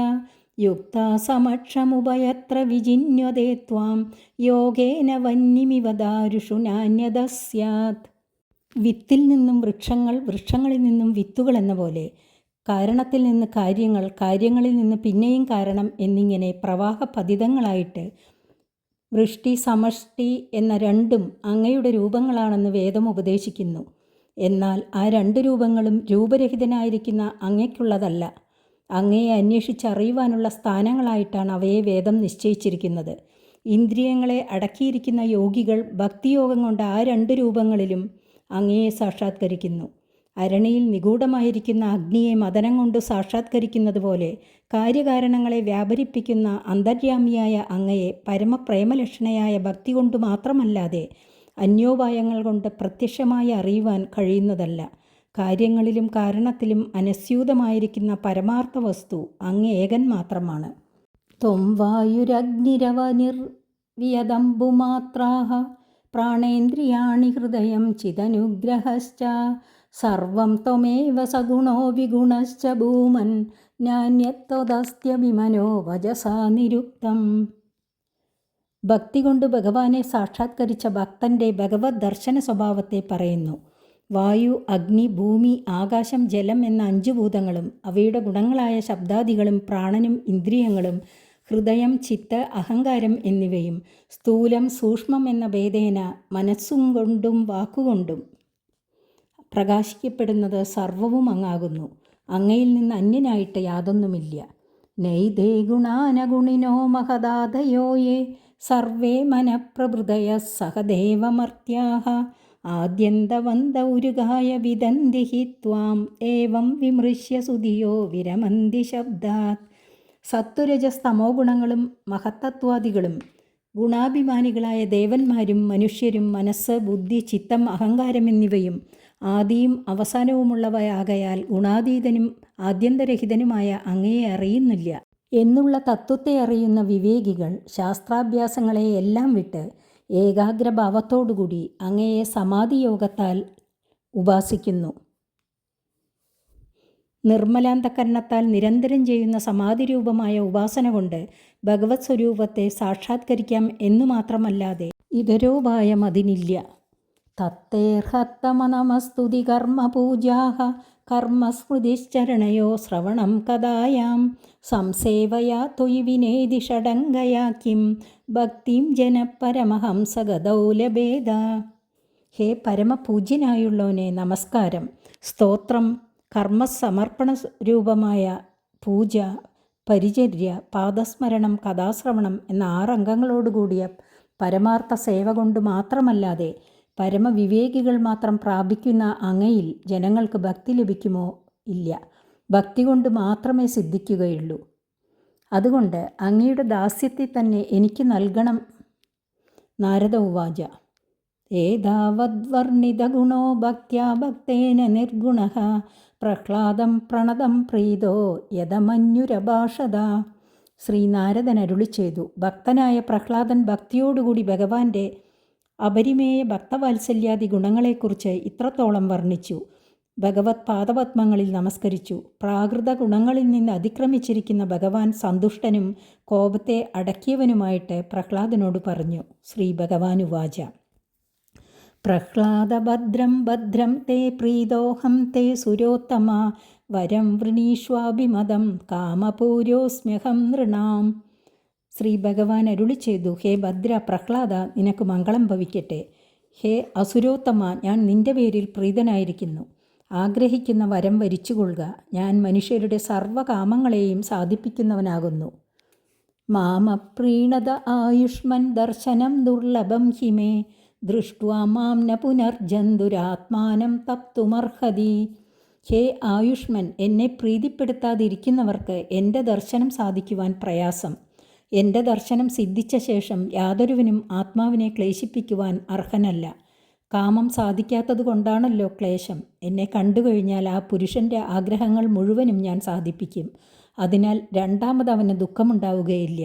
[SPEAKER 1] യുക്താ സമക്ഷമുഭയത്ര വിജിന്യതേ ത്വാം യോഗേന വന്യമിവ ദാരുഷു നാന്യത സ്യാത്. വിത്തിൽ നിന്നും വൃക്ഷങ്ങൾ, വൃക്ഷങ്ങളിൽ നിന്നും വിത്തുകൾ എന്ന പോലെ കാരണത്തിൽ നിന്ന് കാര്യങ്ങൾ, കാര്യങ്ങളിൽ നിന്ന് പിന്നെയും കാരണം എന്നിങ്ങനെ പ്രവാഹപതിതങ്ങളായിട്ട് വൃഷ്ടി സമഷ്ടി എന്ന രണ്ടും അങ്ങയുടെ രൂപങ്ങളാണെന്ന് വേദം ഉപദേശിക്കുന്നു. എന്നാൽ ആ 2 രൂപങ്ങളും രൂപരഹിതനായിരിക്കുന്ന അങ്ങയ്ക്കുള്ളതല്ല. അങ്ങയെ അന്വേഷിച്ചറിയുവാനുള്ള സ്ഥാനങ്ങളായിട്ടാണ് അവയെ വേദം നിശ്ചയിച്ചിരിക്കുന്നത്. ഇന്ദ്രിയങ്ങളെ അടക്കിയിരിക്കുന്ന യോഗികൾ ഭക്തിയോഗം കൊണ്ട് ആ 2 രൂപങ്ങളിലും അങ്ങയെ സാക്ഷാത്കരിക്കുന്നു. അരണിയിൽ നിഗൂഢമായിരിക്കുന്ന അഗ്നിയെ മദനം കൊണ്ട് സാക്ഷാത്കരിക്കുന്നത് പോലെ കാര്യകാരണങ്ങളെ വ്യാപരിപ്പിക്കുന്ന അന്തര്യാമിയായ അങ്ങയെ പരമപ്രേമലക്ഷണയായ ഭക്തി കൊണ്ട് മാത്രമല്ലാതെ അന്യോപായങ്ങൾ കൊണ്ട് പ്രത്യക്ഷമായി അറിയുവാൻ കഴിയുന്നതല്ല. കാര്യങ്ങളിലും കാരണത്തിലും അനസ്യൂതമായിരിക്കുന്ന പരമാർത്ഥ വസ്തു അങ്ങ് ഏകൻ മാത്രമാണ്. ത്വം വായുരഗ്നിരവനിർവിയദംബുമാത്രാഃ പ്രാണേന്ദ്രിയാണി ഹൃദയം ചിദനുഗ്രഹശ്ച സർവം ത്വമേവ സഗുണോ വിഗുണശ്ച ഭൂമൻ നാന്യത്വദസ്ത്യഭിമനോ വചസാ നിരുക്തം. ഭക്തി കൊണ്ട് ഭഗവാനെ സാക്ഷാത്കരിച്ച ഭക്തൻ്റെ ഭഗവത് ദർശന സ്വഭാവത്തെ പറയുന്നു. വായു, അഗ്നി, ഭൂമി, ആകാശം, ജലം എന്ന 5 ഭൂതങ്ങളും അവയുടെ ഗുണങ്ങളായ ശബ്ദാദികളും പ്രാണനും ഇന്ദ്രിയങ്ങളും ഹൃദയം, ചിത്ത്, അഹങ്കാരം എന്നിവയും സ്ഥൂലം, സൂക്ഷ്മം എന്ന ഭേദേന മനസ്സും കൊണ്ടും വാക്കുകൊണ്ടും പ്രകാശിക്കപ്പെടുന്നത് സർവവും അങ്ങാകുന്നു. അങ്ങയിൽ നിന്ന് അന്യനായിട്ട് യാതൊന്നുമില്ല. നൈതേ ഗുണാനഗുണിനോ മഹദാദയോ യേ സർവേ മനഃപ്രഭൃതയ സഹദേവമർത്യാഃ ആദ്യന്തവന്ത ഉരുകായ വിദന്തി ഹി ത്വാം ഏവം വിമൃശ്യ സുധിയോ വിരമന്തി ശബ്ദാത്. സത്വരജസ്തമോ ഗുണങ്ങളും മഹത്തത്വാദികളും ഗുണാഭിമാനികളായ ദേവന്മാരും മനുഷ്യരും മനസ്സ്, ബുദ്ധി, ചിത്തം, അഹങ്കാരം എന്നിവയും ആദിയും അവസാനവുമുള്ളവയാകയാൽ ഗുണാതീതനും ആദ്യന്തരഹിതനുമായ അങ്ങയെ അറിയുന്നില്ല എന്നുള്ള തത്വത്തെ അറിയുന്ന വിവേകികൾ ശാസ്ത്രാഭ്യാസങ്ങളെ എല്ലാം വിട്ട് ഏകാഗ്രഭാവത്തോടുകൂടി അങ്ങയെ സമാധിയോഗത്താൽ ഉപാസിക്കുന്നു. നിർമ്മലാന്തകരണത്താൽ നിരന്തരം ചെയ്യുന്ന സമാധിരൂപമായ ഉപാസന കൊണ്ട് ഭഗവത് സ്വരൂപത്തെ സാക്ഷാത്കരിക്കാം എന്നു മാത്രമല്ലാതെ ഇതരോപായം അതിനില്ല. തത്തേർഹത്തമനമസ്തുതി കർമ്മപൂജാഃ കർമ്മസ്മൃതിശ്ചരണയോ ശ്രവണം കഥായാം സംസേവയാ ത്വയി വിനേതി ഷഡംഗയാ കിം ഭക്തിം ജനപരമഹംസഗതൗ ലഭേത. ഹേ പരമപൂജ്യനായുള്ളവനെ നമസ്കാരം. സ്തോത്രം, കർമ്മസമർപ്പണ രൂപമായ പൂജ, പരിചര്യ, പാദസ്മരണം, കഥാശ്രവണം എന്ന 6 അംഗങ്ങളോടുകൂടിയ പരമാർത്ഥ സേവ കൊണ്ട് മാത്രമല്ലാതെ പരമവിവേകികൾ മാത്രം പ്രാപിക്കുന്ന അങ്ങയിൽ ജനങ്ങൾക്ക് ഭക്തി ലഭിക്കുമോ? ഇല്ല. ഭക്തി കൊണ്ട് മാത്രമേ സിദ്ധിക്കുകയുള്ളൂ. അതുകൊണ്ട് അങ്ങയുടെ ദാസ്യത്തെ തന്നെ എനിക്ക് നൽകണം. നാരദ ഉവാച ഏതാവദ്വർണിത ഗുണോ ഭക്ത്യാ ഭക്തേന നിർഗുണഃ പ്രഹ്ലാദം പ്രണതം പ്രീതോ യദമന്യുരഭാഷത. ശ്രീനാരദൻ അരുളി ചെയ്തു, ഭക്തനായ പ്രഹ്ലാദൻ ഭക്തിയോടുകൂടി ഭഗവാന്റെ അപരിമേയ ഭക്തവാത്സല്യാദി ഗുണങ്ങളെക്കുറിച്ച് ഇത്രത്തോളം വർണ്ണിച്ചു. ഭഗവത് പാദപത്മങ്ങളിൽ നമസ്കരിച്ചു. പ്രാകൃത ഗുണങ്ങളിൽ നിന്ന് അതിക്രമിച്ചിരിക്കുന്ന ഭഗവാൻ സന്തുഷ്ടനും കോപത്തെ അടക്കിയവനുമായിട്ട് പ്രഹ്ലാദനോട് പറഞ്ഞു. ശ്രീ ഭഗവാനുവാച പ്രഹ്ലാദഭദ്രം ഭദ്രം തേ പ്രീതോഹം തേ സുരോത്തമ വരം വൃണീഷ്വാഭിമതം കാമപൂരോസ്മ്യഹം നൃണാം. ശ്രീ ഭഗവാൻ അരുളി ചെയ്തു, ഹേ ഭദ്ര പ്രഹ്ലാദ, നിനക്ക് മംഗളം ഭവിക്കട്ടെ. ഹേ അസുരോത്തമ, ഞാൻ നിന്റെ പേരിൽ പ്രീതനായിരിക്കുന്നു. ആഗ്രഹിക്കുന്ന വരം വരിച്ചുകൊള്ളുക. ഞാൻ മനുഷ്യരുടെ സർവ്വകാമങ്ങളെയും സാധിപ്പിക്കുന്നവനാകുന്നു. മാമപ്രീണത ആയുഷ്മൻ ദർശനം ദുർലഭം ഹിമേ ദൃഷ്ട്വാ മാം ന പുനർജന്തുരാത്മാനം തപ്തുമർഹതി. ഹേ ആയുഷ്മൻ, എന്നെ പ്രീതിപ്പെടുത്താതിരിക്കുന്നവർക്ക് എൻ്റെ ദർശനം സാധിക്കുവാൻ പ്രയാസം. എൻ്റെ ദർശനം സിദ്ധിച്ച ശേഷം യാതൊരുവനും ആത്മാവിനെ ക്ലേശിപ്പിക്കുവാൻ അർഹനല്ല. കാമം സാധിക്കാത്തതുകൊണ്ടാണല്ലോ ക്ലേശം. എന്നെ കണ്ടുകഴിഞ്ഞാൽ ആ പുരുഷൻ്റെ ആഗ്രഹങ്ങൾ മുഴുവനും ഞാൻ സാധിപ്പിക്കും. അതിനാൽ രണ്ടാമതവന് ദുഃഖമുണ്ടാവുകയില്ല.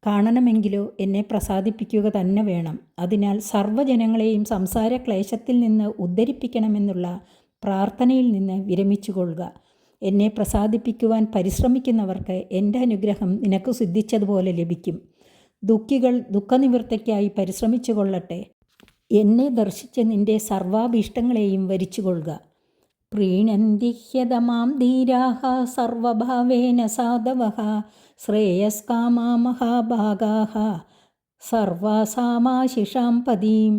[SPEAKER 1] കാണണമെങ്കിലോ എന്നെ പ്രസാദിപ്പിക്കുക തന്നെ വേണം. അതിനാൽ സർവ്വജനങ്ങളെയും സംസാര ക്ലേശത്തിൽ നിന്ന് ഉദ്ധരിപ്പിക്കണമെന്നുള്ള പ്രാർത്ഥനയിൽ നിന്ന് വിരമിച്ചുകൊള്ളുക. എന്നെ പ്രസാദിപ്പിക്കുവാൻ പരിശ്രമിക്കുന്നവർക്ക് എൻ്റെ അനുഗ്രഹം നിനക്ക് സിദ്ധിച്ചതുപോലെ ലഭിക്കും. ദുഃഖികൾ ദുഃഖനിവൃത്തിക്കായി പരിശ്രമിച്ചു കൊള്ളട്ടെ. എന്നെ ദർശിച്ച് നിൻ്റെ സർവാഭീഷ്ടങ്ങളെയും വരിച്ചുകൊള്ളുക. പ്രീണന്തി ഹ്യതമാം ധീരാഃ സർവഭാവേന സാധവഃ ശ്രേയസ്കാമാ മഹാഭാഗാഃ സർവാസാമാശിഷാം പദീം.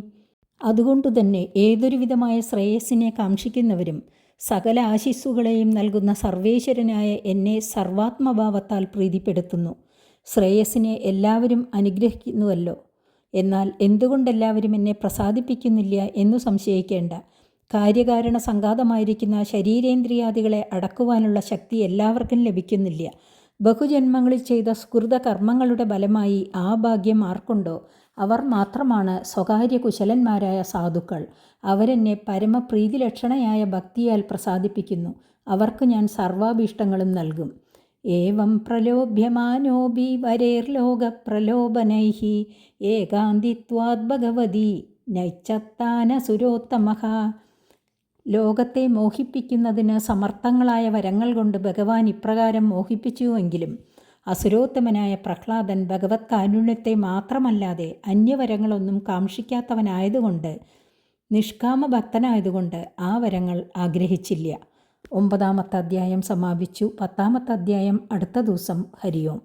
[SPEAKER 1] അതുകൊണ്ടുതന്നെ ഏതൊരുവിധമായ ശ്രേയസ്സിനെ കാക്ഷിക്കുന്നവരും സകല ആശിസ്സുകളെയും നൽകുന്ന സർവേശ്വരനായ എന്നെ സർവാത്മഭാവത്താൽ പ്രീതിപ്പെടുത്തുന്നു. ശ്രേയസ്സിനെ എല്ലാവരും അനുഗ്രഹിക്കുന്നുവല്ലോ. എന്നാൽ എന്തുകൊണ്ടെല്ലാവരും എന്നെ പ്രസാദിപ്പിക്കുന്നില്ല എന്നു സംശയിക്കേണ്ട. കാര്യകാരണ സംഘാതമായിരിക്കുന്ന ശരീരേന്ദ്രിയാദികളെ അടക്കുവാനുള്ള ശക്തി എല്ലാവർക്കും ലഭിക്കുന്നില്ല. ബഹുജന്മങ്ങളിൽ ചെയ്ത സുകൃത കർമ്മങ്ങളുടെ ഫലമായി ആ ഭാഗ്യം ആർക്കുണ്ടോ അവർ മാത്രമാണ് സ്വകാര്യ കുശലന്മാരായ സാധുക്കൾ. അവരെന്നെ പരമപ്രീതിലക്ഷണയായ ഭക്തിയാൽ പ്രസാദിപ്പിക്കുന്നു. അവർക്ക് ഞാൻ സർവാഭീഷ്ടങ്ങളും നൽകും. ഏവം പ്രലോഭ്യമാനോപി വരേർലോകപ്രലോഭനൈഃ ഏകാന്തിത്വാദ് ഭഗവതി നൈച്ഛത്താനസുരോത്തമഃ. ലോകത്തെ മോഹിപ്പിക്കുന്നതിന് സമർത്ഥങ്ങളായ വരങ്ങൾ കൊണ്ട് ഭഗവാൻ ഇപ്രകാരം മോഹിപ്പിച്ചുവെങ്കിലും അസുരോത്തമനായ പ്രഹ്ലാദൻ ഭഗവത് കാരുണ്യത്തെ മാത്രമല്ലാതെ അന്യവരങ്ങളൊന്നും കാക്ഷിക്കാത്തവനായതുകൊണ്ട്, നിഷ്കാമ ഭക്തനായതുകൊണ്ട് ആ വരങ്ങൾ ആഗ്രഹിച്ചില്ല. 9-ാമത്തെ അധ്യായം സമാപിച്ചു. 10-ാമത്തെ അധ്യായം അടുത്ത ദിവസം. ഹരി ഓം.